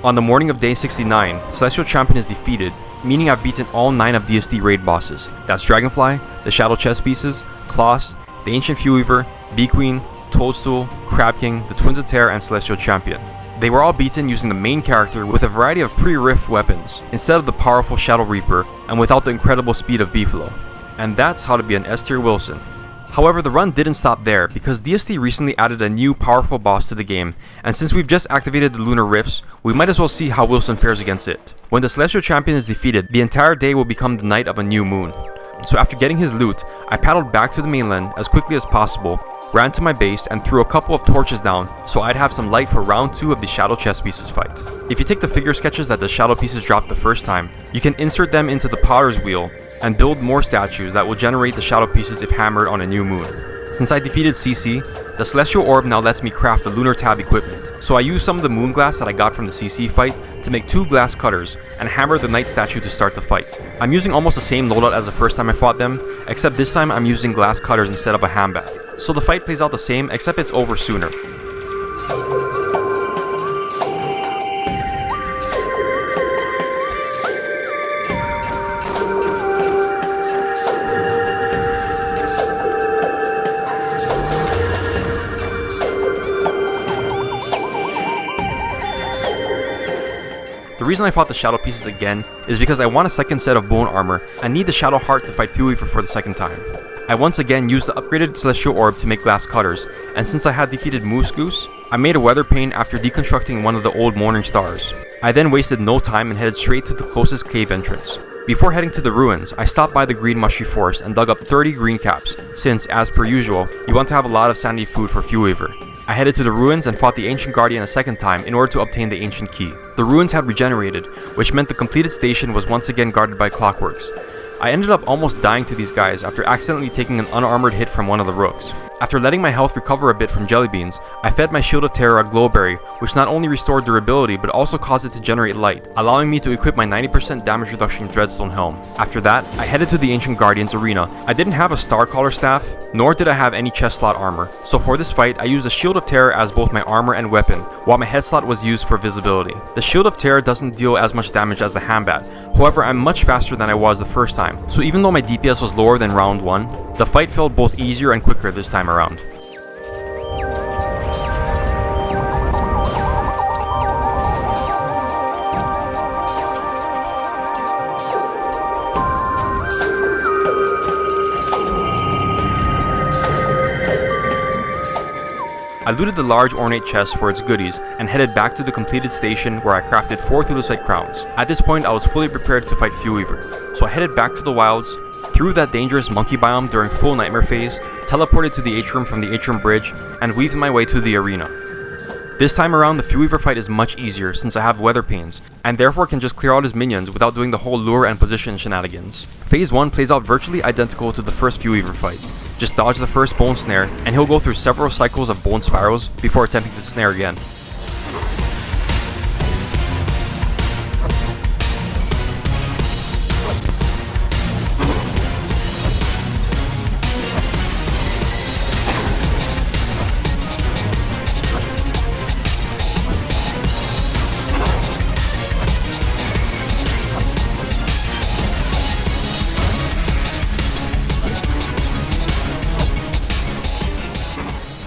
On the morning of day 69, Celestial Champion is defeated, meaning I've beaten all 9 of DSD raid bosses. That's Dragonfly, the Shadow Chess Pieces, Klaus, the Ancient Fuelweaver, Bee-Queen, Toadstool, Crab King, the Twins of Terror, and Celestial Champion. They were all beaten using the main character with a variety of pre-riff weapons, instead of the powerful Shadow Reaper, and without the incredible speed of Beefalo. And that's how to be an S-tier Wilson. However, the run didn't stop there, because DST recently added a new powerful boss to the game, and since we've just activated the Lunar Rifts, we might as well see how Wilson fares against it. When the Celestial Champion is defeated, the entire day will become the night of a new moon. So after getting his loot, I paddled back to the mainland as quickly as possible, ran to my base and threw a couple of torches down so I'd have some light for round 2 of the Shadow Chess Pieces fight. If you take the figure sketches that the Shadow Pieces dropped the first time, you can insert them into the Potter's Wheel and build more statues that will generate the Shadow Pieces if hammered on a new moon. Since I defeated CC, the Celestial Orb now lets me craft the Lunar Tab equipment, so I used some of the moon glass that I got from the CC fight to make 2 glass cutters and hammer the Knight statue to start the fight. I'm using almost the same loadout as the first time I fought them, except this time I'm using glass cutters instead of a handbat. So the fight plays out the same, except it's over sooner. The reason I fought the Shadow Pieces again is because I want a second set of bone armor and need the Shadow Heart to fight Fuelweaver for the second time. I once again used the upgraded Celestial Orb to make glass cutters, and since I had defeated Moose Goose, I made a Weatherpain after deconstructing one of the old Morning Stars. I then wasted no time and headed straight to the closest cave entrance. Before heading to the ruins, I stopped by the green mushy forest and dug up 30 green caps, since, as per usual, you want to have a lot of sanity food for Fuelweaver. I headed to the ruins and fought the Ancient Guardian a second time in order to obtain the Ancient Key. The ruins had regenerated, which meant the completed station was once again guarded by clockworks. I ended up almost dying to these guys after accidentally taking an unarmored hit from one of the rooks. After letting my health recover a bit from jelly beans, I fed my Shield of Terror a glowberry, which not only restored durability but also caused it to generate light, allowing me to equip my 90% damage reduction Dreadstone helm. After that, I headed to the Ancient Guardian's arena. I didn't have a Starcaller staff, nor did I have any chest slot armor, so for this fight I used a Shield of Terror as both my armor and weapon, while my head slot was used for visibility. The Shield of Terror doesn't deal as much damage as the handbat, however I'm much faster than I was the first time, so even though my DPS was lower than round 1, the fight felt both easier and quicker this time around. I looted the large ornate chest for its goodies and headed back to the completed station where I crafted 4 Thulusite crowns. At this point I was fully prepared to fight Fuelweaver, so I headed back to the wilds, through that dangerous monkey biome during full nightmare phase, teleported to the atrium from the atrium bridge, and weaved my way to the arena. This time around the Fuelweaver fight is much easier since I have Weatherpains, and therefore can just clear out his minions without doing the whole lure and position shenanigans. Phase 1 plays out virtually identical to the first Fuelweaver fight. Just dodge the first bone snare, and he'll go through several cycles of bone spirals before attempting to snare again.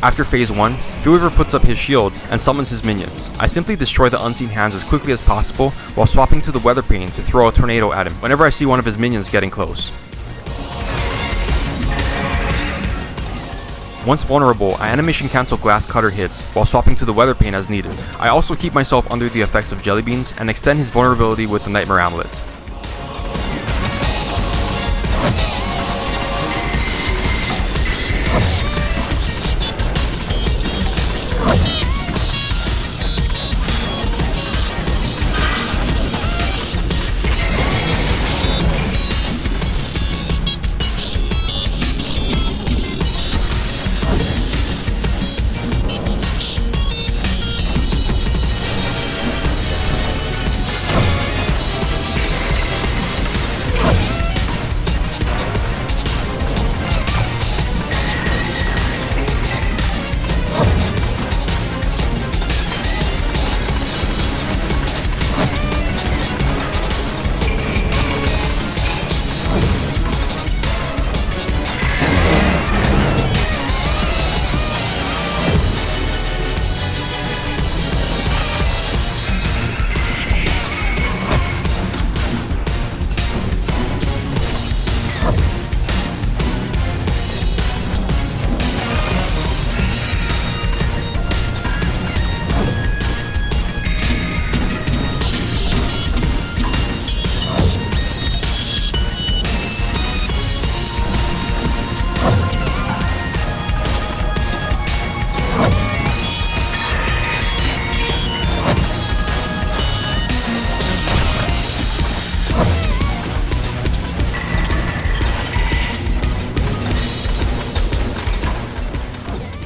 After phase 1, Fuelweaver puts up his shield and summons his minions. I simply destroy the unseen hands as quickly as possible while swapping to the Weatherpain to throw a tornado at him whenever I see one of his minions getting close. Once vulnerable, I animation cancel glass cutter hits while swapping to the Weatherpain as needed. I also keep myself under the effects of jelly beans and extend his vulnerability with the Nightmare Amulet.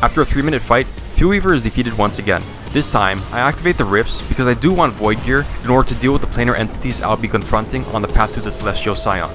After a 3-minute fight, Fuelweaver is defeated once again. This time, I activate the rifts because I do want void gear in order to deal with the planar entities I'll be confronting on the path to the Celestial Scion.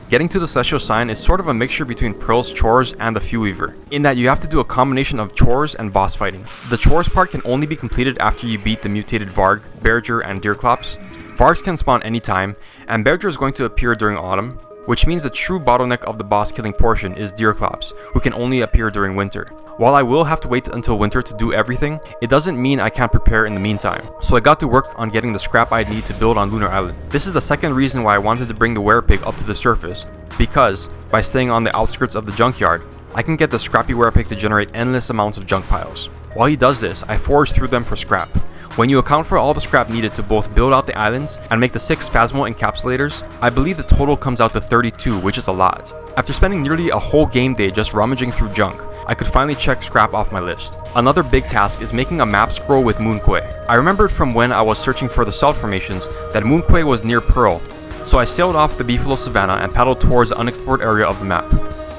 Getting to the Celestial Scion is sort of a mixture between Pearl's chores and the Fuelweaver, in that you have to do a combination of chores and boss fighting. The chores part can only be completed after you beat the mutated Varg, Bearger, and Deerclops. Vargs can spawn anytime, and Bearger is going to appear during autumn, which means the true bottleneck of the boss killing portion is Deerclops, who can only appear during winter. While I will have to wait until winter to do everything, it doesn't mean I can't prepare in the meantime. So I got to work on getting the scrap I'd need to build on Lunar Island. This is the second reason why I wanted to bring the Werepig up to the surface, because by staying on the outskirts of the junkyard, I can get the Scrappy Werepig to generate endless amounts of junk piles. While he does this, I forage through them for scrap. When you account for all the scrap needed to both build out the islands and make the 6 Phasmo encapsulators, I believe the total comes out to 32, which is a lot. After spending nearly a whole game day just rummaging through junk, I could finally check scrap off my list. Another big task is making a map scroll with Moonquay. I remembered from when I was searching for the salt formations that Moonquay was near Pearl, so I sailed off the Beefalo Savannah and paddled towards the unexplored area of the map.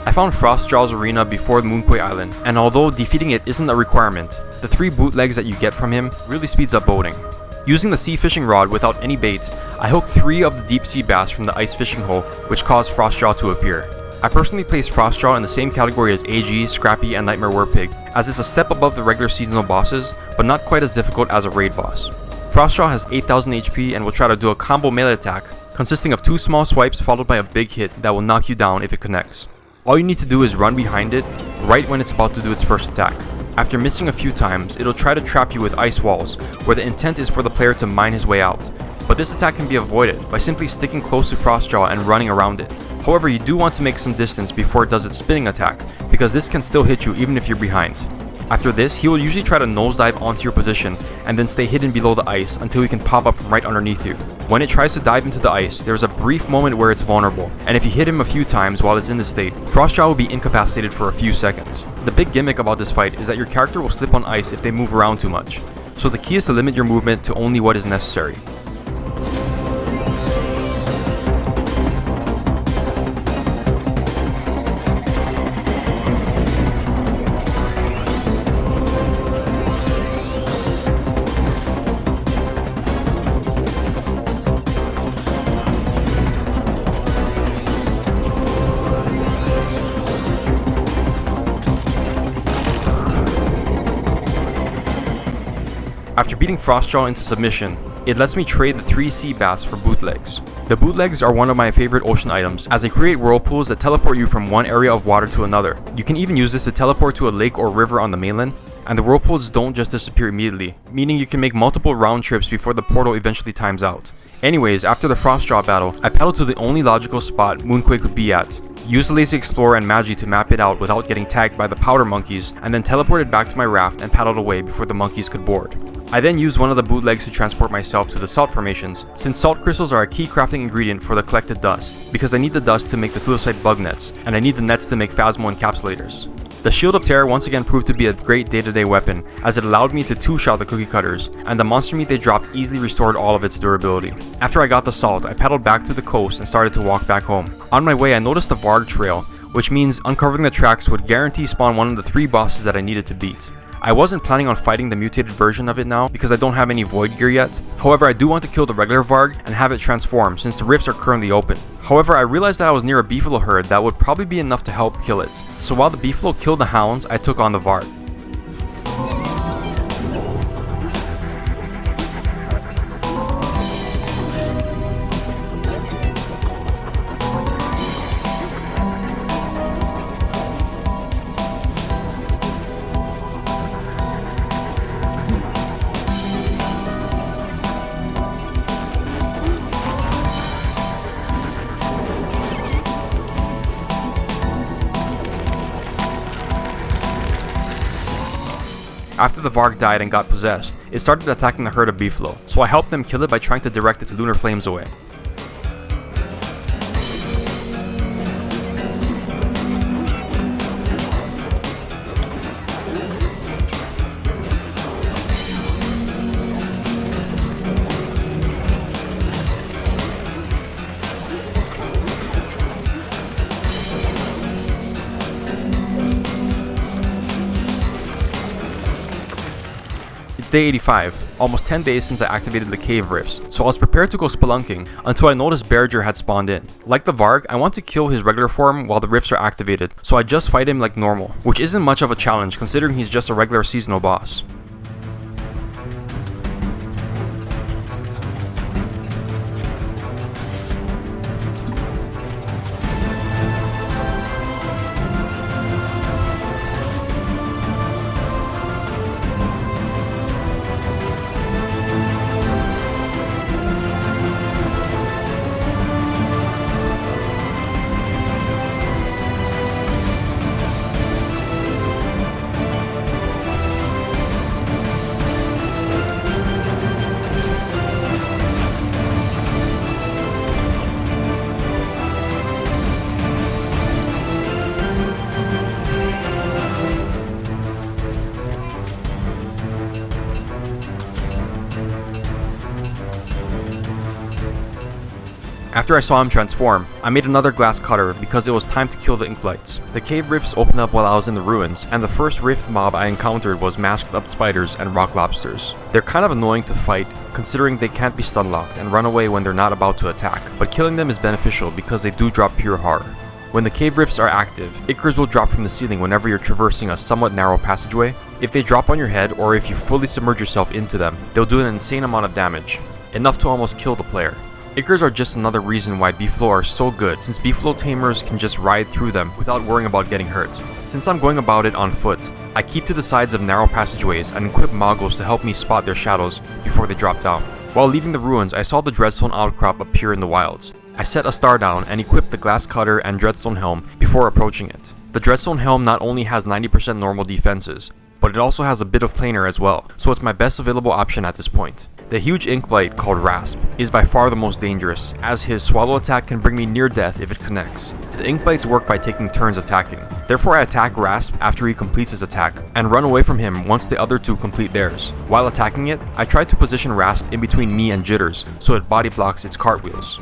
I found Frostjaw's arena before the Moonquay Island, and although defeating it isn't a requirement, the 3 bootlegs that you get from him really speeds up boating. Using the sea fishing rod without any bait, I hooked 3 of the deep sea bass from the ice fishing hole, which caused Frostjaw to appear. I personally placed Frostjaw in the same category as AG, Scrappy, and Nightmare Werepig, as it's a step above the regular seasonal bosses, but not quite as difficult as a raid boss. Frostjaw has 8000 HP and will try to do a combo melee attack, consisting of 2 small swipes followed by a big hit that will knock you down if it connects. All you need to do is run behind it, right when it's about to do its first attack. After missing a few times, it'll try to trap you with ice walls, where the intent is for the player to mine his way out. But this attack can be avoided by simply sticking close to Frostjaw and running around it. However, you do want to make some distance before it does its spinning attack, because this can still hit you even if you're behind. After this, he will usually try to nosedive onto your position and then stay hidden below the ice until he can pop up from right underneath you. When it tries to dive into the ice, there's a brief moment where it's vulnerable, and if you hit him a few times while it's in this state, Frostjaw will be incapacitated for a few seconds. The big gimmick about this fight is that your character will slip on ice if they move around too much, so the key is to limit your movement to only what is necessary. After beating Frostjaw into submission, it lets me trade the 3 sea bass for bootlegs. The bootlegs are one of my favorite ocean items, as they create whirlpools that teleport you from one area of water to another. You can even use this to teleport to a lake or river on the mainland, and the whirlpools don't just disappear immediately, meaning you can make multiple round trips before the portal eventually times out. Anyways, after the Frostjaw battle, I paddled to the only logical spot Moonquay could be at, used the Lazy Explorer and Magi to map it out without getting tagged by the powder monkeys, and then teleported back to my raft and paddled away before the monkeys could board. I then used one of the bootlegs to transport myself to the salt formations, since salt crystals are a key crafting ingredient for the collected dust, because I need the dust to make the Thulecite bug nets, and I need the nets to make Phasmo encapsulators. The Shield of Terror once again proved to be a great day-to-day weapon, as it allowed me to 2-shot the cookie cutters, and the monster meat they dropped easily restored all of its durability. After I got the salt, I paddled back to the coast and started to walk back home. On my way, I noticed the Varg trail, which means uncovering the tracks would guarantee spawn one of the 3 bosses that I needed to beat. I wasn't planning on fighting the mutated version of it now because I don't have any void gear yet. However, I do want to kill the regular Varg and have it transform since the rifts are currently open. However, I realized that I was near a Beefalo herd that would probably be enough to help kill it. So while the Beefalo killed the hounds, I took on the Varg. After the Varg died and got possessed, it started attacking the herd of Beefalo, so I helped them kill it by trying to direct its lunar flames away. day 85, almost 10 days since I activated the cave rifts, so I was prepared to go spelunking until I noticed Bearger had spawned in. Like the Varg, I want to kill his regular form while the rifts are activated, so I just fight him like normal, which isn't much of a challenge considering he's just a regular seasonal boss. After I saw him transform, I made another glass cutter because it was time to kill the Inkblights. The cave rifts opened up while I was in the ruins, and the first rift mob I encountered was masked up spiders and rock lobsters. They're kind of annoying to fight, considering they can't be stun locked and run away when they're not about to attack, but killing them is beneficial because they do drop pure horror. When the cave rifts are active, Ichors will drop from the ceiling whenever you're traversing a somewhat narrow passageway. If they drop on your head or if you fully submerge yourself into them, they'll do an insane amount of damage, enough to almost kill the player. Ichors are just another reason why Beefalo are so good, since Beefalo tamers can just ride through them without worrying about getting hurt. Since I'm going about it on foot, I keep to the sides of narrow passageways and equip moggles to help me spot their shadows before they drop down. While leaving the ruins, I saw the Dreadstone outcrop appear in the wilds. I set a star down and equipped the glass cutter and Dreadstone helm before approaching it. The Dreadstone helm not only has 90% normal defenses, but it also has a bit of planar as well, so it's my best available option at this point. The huge Inkblight called Rasp is by far the most dangerous, as his swallow attack can bring me near death if it connects. The Inkblights work by taking turns attacking, therefore I attack Rasp after he completes his attack, and run away from him once the other two complete theirs. While attacking it, I try to position Rasp in between me and Jitters, so it body blocks its cartwheels.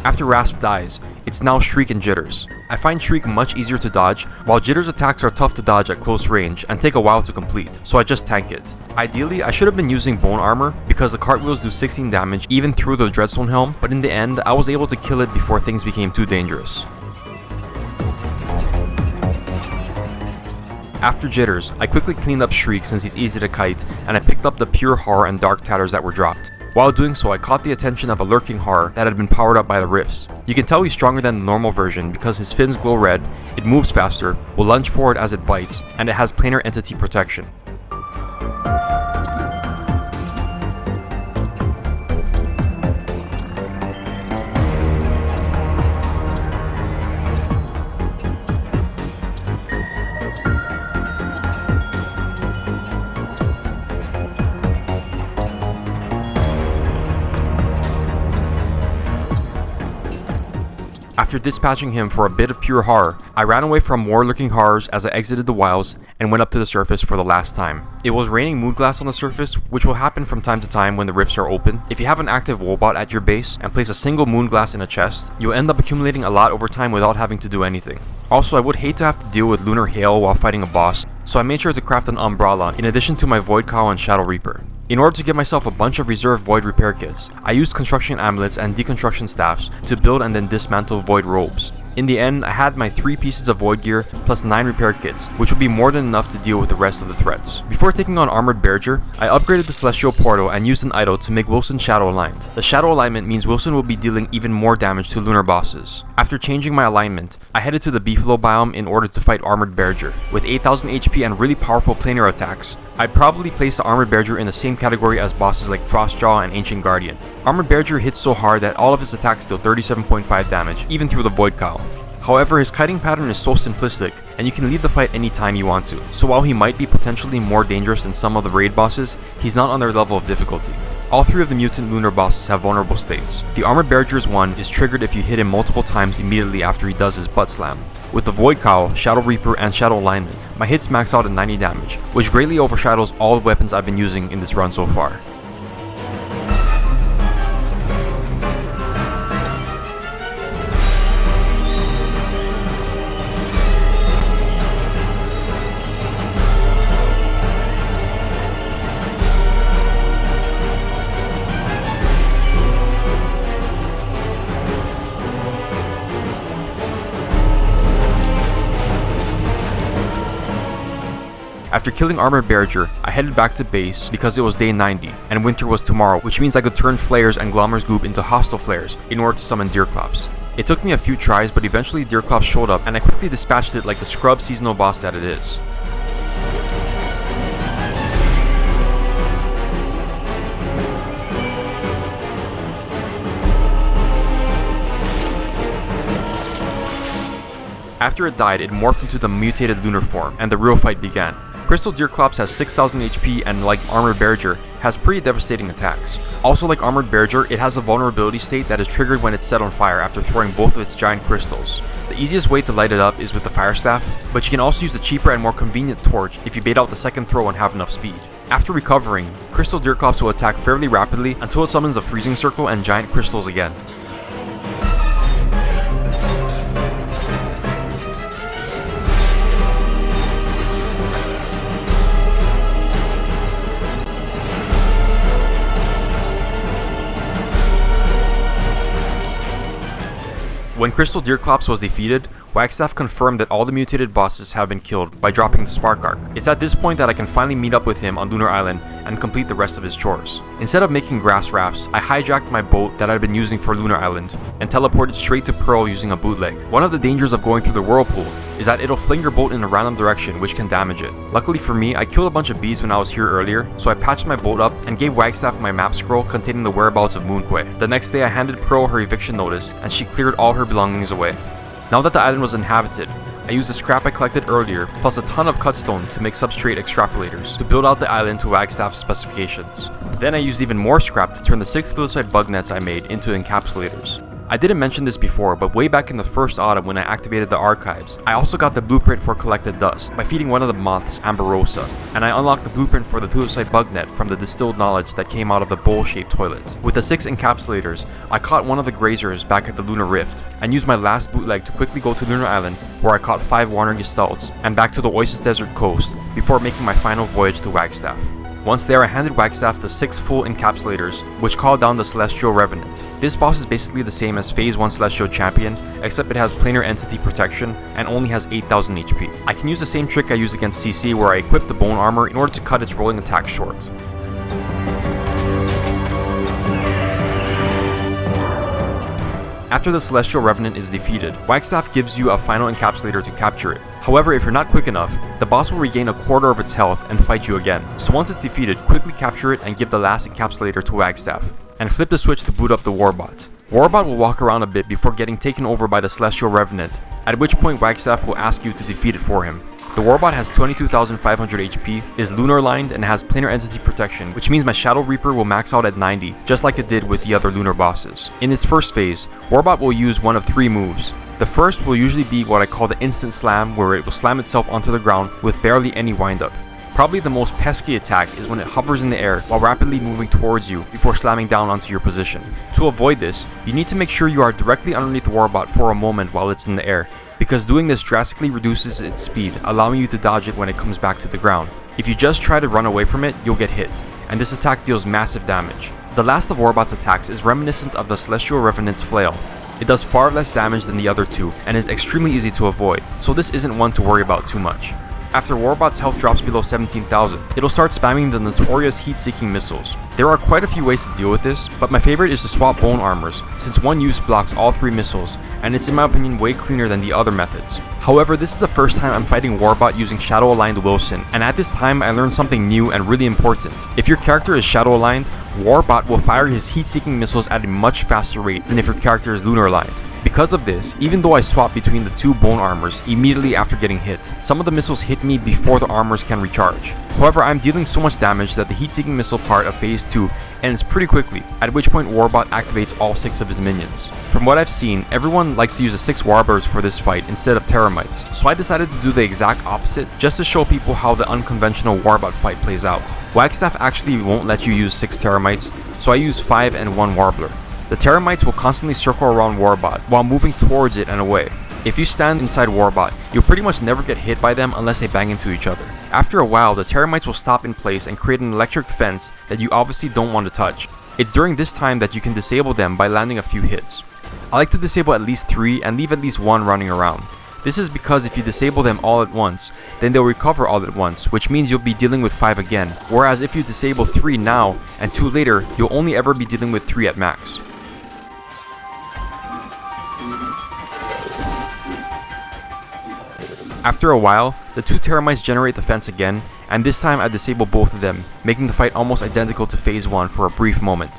After Rasp dies, it's now Shriek and Jitters. I find Shriek much easier to dodge, while Jitters' attacks are tough to dodge at close range and take a while to complete, so I just tank it. Ideally, I should have been using bone armor because the cartwheels do 16 damage even through the Dreadstone helm, but in the end, I was able to kill it before things became too dangerous. After Jitters, I quickly cleaned up Shriek since he's easy to kite, and I picked up the pure horror and dark tatters that were dropped. While doing so, I caught the attention of a lurking horror that had been powered up by the rifts. You can tell he's stronger than the normal version because his fins glow red, it moves faster, will lunge forward as it bites, and it has planar entity protection. After dispatching him for a bit of pure horror, I ran away from more lurking horrors as I exited the wilds and went up to the surface for the last time. It was raining mood glass on the surface, which will happen from time to time when the rifts are open. If you have an active Warbot at your base and place a single moon glass in a chest, you'll end up accumulating a lot over time without having to do anything. Also, I would hate to have to deal with lunar hail while fighting a boss, so I made sure to craft an umbrella in addition to my Void Cow and Shadow Reaper. In order to give myself a bunch of reserve Void repair kits, I used construction amulets and deconstruction staffs to build and then dismantle Void robes. In the end, I had my 3 pieces of Void gear plus 9 repair kits, which would be more than enough to deal with the rest of the threats. Before taking on Armored Bearger, I upgraded the Celestial Portal and used an idol to make Wilson shadow aligned. The shadow alignment means Wilson will be dealing even more damage to lunar bosses. After changing my alignment, I headed to the Beefalo biome in order to fight Armored Bearger. With 8000 HP and really powerful planar attacks, I'd probably place the Armored Bearger in the same category as bosses like Frostjaw and Ancient Guardian. Armored Bearger hits so hard that all of his attacks deal 37.5 damage, even through the Void Cow. However, his kiting pattern is so simplistic, and you can leave the fight anytime you want to, so while he might be potentially more dangerous than some of the raid bosses, he's not on their level of difficulty. All 3 of the mutant lunar bosses have vulnerable states. The Armored Bearger's one is triggered if you hit him multiple times immediately after he does his butt slam. With the Void Cow, Shadow Reaper, and Shadow Alignment, my hits max out at 90 damage, which greatly overshadows all the weapons I've been using in this run so far. After killing Armored Bearger, I headed back to base because it was day 90, and winter was tomorrow, which means I could turn flares and Glommer's Goop into hostile flares in order to summon Deerclops. It took me a few tries, but eventually Deerclops showed up, and I quickly dispatched it like the scrub seasonal boss that it is. After it died, it morphed into the mutated lunar form, and the real fight began. Crystal Deerclops has 6000 HP and, like Armored Bearger, has pretty devastating attacks. Also, like Armored Bearger, it has a vulnerability state that is triggered when it's set on fire after throwing both of its giant crystals. The easiest way to light it up is with the Fire Staff, but you can also use a cheaper and more convenient torch if you bait out the second throw and have enough speed. After recovering, Crystal Deerclops will attack fairly rapidly until it summons a freezing circle and giant crystals again. When Crystal Deerclops was defeated, Wagstaff confirmed that all the mutated bosses have been killed by dropping the Spark Arc. It's at this point that I can finally meet up with him on Lunar Island and complete the rest of his chores. Instead of making grass rafts, I hijacked my boat that I'd been using for Lunar Island and teleported straight to Pearl using a bootleg. One of the dangers of going through the whirlpool is that it'll fling your boat in a random direction, which can damage it. Luckily for me, I killed a bunch of bees when I was here earlier, so I patched my boat up and gave Wagstaff my map scroll containing the whereabouts of Moonquay. The next day I handed Pearl her eviction notice and she cleared all her belongings away. Now that the island was inhabited, I used the scrap I collected earlier plus a ton of cutstone to make substrate extrapolators to build out the island to Wagstaff's specifications. Then I used even more scrap to turn the 6 fluorescent bug nets I made into encapsulators. I didn't mention this before, but way back in the first autumn when I activated the archives, I also got the blueprint for collected dust by feeding one of the moths, Amberosa, and I unlocked the blueprint for the Tulisite bug net from the distilled knowledge that came out of the bowl-shaped toilet. With the 6 encapsulators, I caught one of the grazers back at the Lunar Rift, and used my last bootleg to quickly go to Lunar Island, where I caught 5 wandering gestalts, and back to the Oasis Desert coast, before making my final voyage to Wagstaff. Once there, I handed Wagstaff the 6 full encapsulators, which called down the Celestial Revenant. This boss is basically the same as Phase 1 Celestial Champion, except it has planar entity protection and only has 8000 HP. I can use the same trick I used against CC where I equip the bone armor in order to cut its rolling attack short. After the Celestial Revenant is defeated, Wagstaff gives you a final encapsulator to capture it. However, if you're not quick enough, the boss will regain a quarter of its health and fight you again. So once it's defeated, quickly capture it and give the last encapsulator to Wagstaff. And flip the switch to boot up the Warbot. Warbot will walk around a bit before getting taken over by the Celestial Revenant, at which point Wagstaff will ask you to defeat it for him. The Warbot has 22,500 HP, is lunar lined, and has planar entity protection, which means my Shadow Reaper will max out at 90, just like it did with the other lunar bosses. In its first phase, Warbot will use one of 3 moves. The first will usually be what I call the instant slam, where it will slam itself onto the ground with barely any windup. Probably the most pesky attack is when it hovers in the air while rapidly moving towards you before slamming down onto your position. To avoid this, you need to make sure you are directly underneath the Warbot for a moment while it's in the air, because doing this drastically reduces its speed, allowing you to dodge it when it comes back to the ground. If you just try to run away from it, you'll get hit, and this attack deals massive damage. The last of Warbot's attacks is reminiscent of the Celestial Revenant's flail. It does far less damage than the other 2, and is extremely easy to avoid, so this isn't one to worry about too much. After Warbot's health drops below 17,000, it'll start spamming the notorious heat-seeking missiles. There are quite a few ways to deal with this, but my favorite is to swap bone armors, since one use blocks all 3 missiles, and it's in my opinion way cleaner than the other methods. However, this is the first time I'm fighting Warbot using Shadow Aligned Wilson, and at this time I learned something new and really important. If your character is Shadow Aligned, Warbot will fire his heat-seeking missiles at a much faster rate than if your character is Lunar Aligned. Because of this, even though I swap between the 2 bone armors immediately after getting hit, some of the missiles hit me before the armors can recharge. However, I'm dealing so much damage that the heat-seeking missile part of phase 2 ends pretty quickly, at which point Warbot activates all 6 of his minions. From what I've seen, everyone likes to use the 6 Warblers for this fight instead of Terramites, so I decided to do the exact opposite just to show people how the unconventional Warbot fight plays out. Wagstaff actually won't let you use 6 Terramites, so I use 5 and 1 Warbler. The Terramites will constantly circle around Warbot while moving towards it and away. If you stand inside Warbot, you'll pretty much never get hit by them unless they bang into each other. After a while, the Terramites will stop in place and create an electric fence that you obviously don't want to touch. It's during this time that you can disable them by landing a few hits. I like to disable at least 3 and leave at least 1 running around. This is because if you disable them all at once, then they'll recover all at once, which means you'll be dealing with 5 again, whereas if you disable 3 now and 2 later, you'll only ever be dealing with 3 at max. After a while, the 2 Terramites generate the fence again, and this time I disable both of them, making the fight almost identical to phase 1 for a brief moment.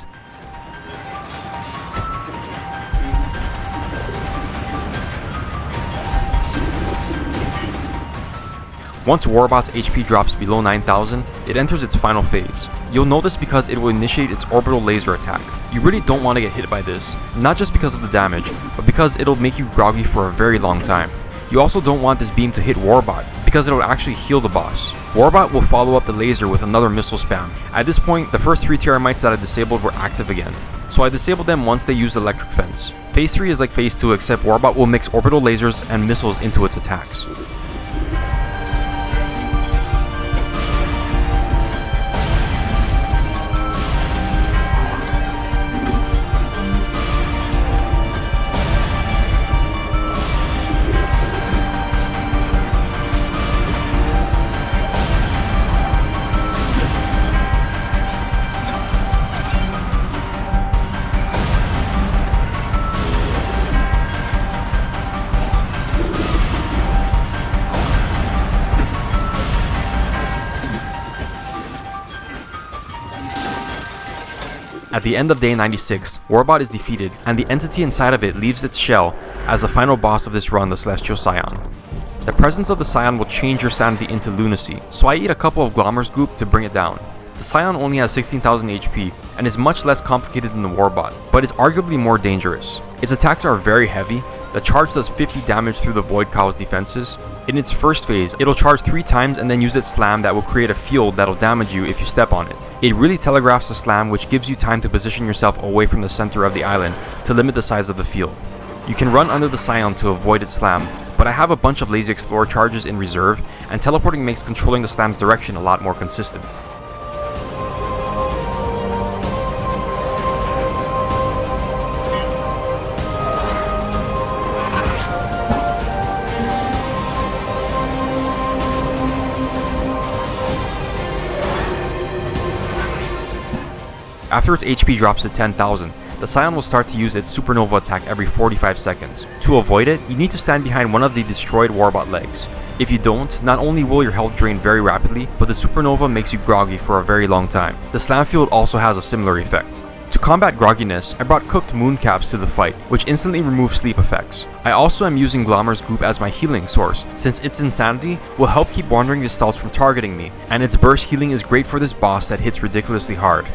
Once Warbot's HP drops below 9,000, it enters its final phase. You'll know this because it will initiate its orbital laser attack. You really don't want to get hit by this, not just because of the damage, but because it'll make you groggy for a very long time. You also don't want this beam to hit Warbot, because it'll actually heal the boss. Warbot will follow up the laser with another missile spam. At this point, the first 3 Terramites that I disabled were active again, so I disabled them once they used Electric Fence. Phase 3 is like Phase 2, except Warbot will mix orbital lasers and missiles into its attacks. At the end of day 96, Warbot is defeated, and the entity inside of it leaves its shell as the final boss of this run, the Celestial Scion. The presence of the Scion will change your sanity into lunacy, so I eat a couple of Glommer's goop to bring it down. The Scion only has 16,000 HP, and is much less complicated than the Warbot, but is arguably more dangerous. Its attacks are very heavy. The charge does 50 damage through the Void Cow's defenses. In its first phase, it'll charge 3 times and then use its slam that will create a field that'll damage you if you step on it. It really telegraphs the slam, which gives you time to position yourself away from the center of the island to limit the size of the field. You can run under the Scion to avoid its slam, but I have a bunch of Lazy Explorer charges in reserve, and teleporting makes controlling the slam's direction a lot more consistent. After its HP drops to 10,000, the Scion will start to use its Supernova attack every 45 seconds. To avoid it, you need to stand behind one of the destroyed Warbot legs. If you don't, not only will your health drain very rapidly, but the Supernova makes you groggy for a very long time. The Slam Field also has a similar effect. To combat grogginess, I brought cooked mooncaps to the fight, which instantly remove sleep effects. I also am using Glommer's goop as my healing source, since its insanity will help keep wandering gestalts from targeting me, and its burst healing is great for this boss that hits ridiculously hard.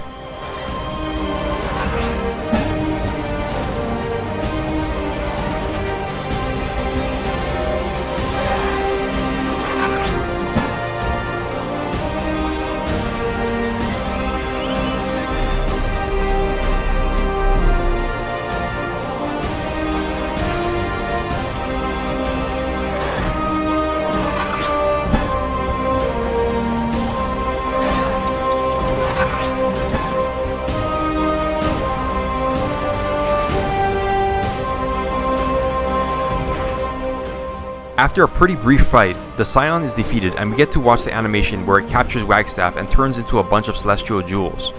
After a pretty brief fight, the Scion is defeated and we get to watch the animation where it captures Wagstaff and turns into a bunch of celestial jewels.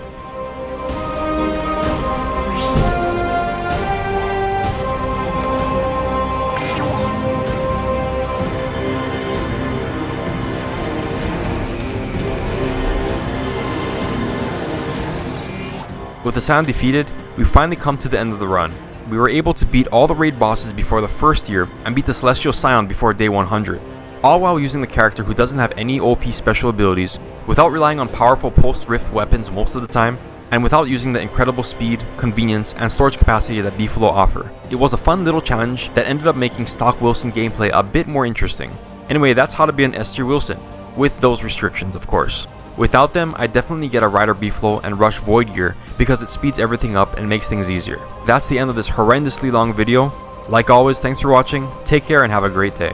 With the Scion defeated, we finally come to the end of the run. We were able to beat all the raid bosses before the first year and beat the Celestial Scion before day 100, all while using the character who doesn't have any OP special abilities, without relying on powerful post-rift weapons most of the time, and without using the incredible speed, convenience, and storage capacity that Beefalo offer. It was a fun little challenge that ended up making stock Wilson gameplay a bit more interesting. Anyway, that's how to be an S-tier Wilson, with those restrictions of course. Without them, I'd definitely get a Rider Beefalo and rush Void Gear because it speeds everything up and makes things easier. That's the end of this horrendously long video. Like always, thanks for watching, take care and have a great day.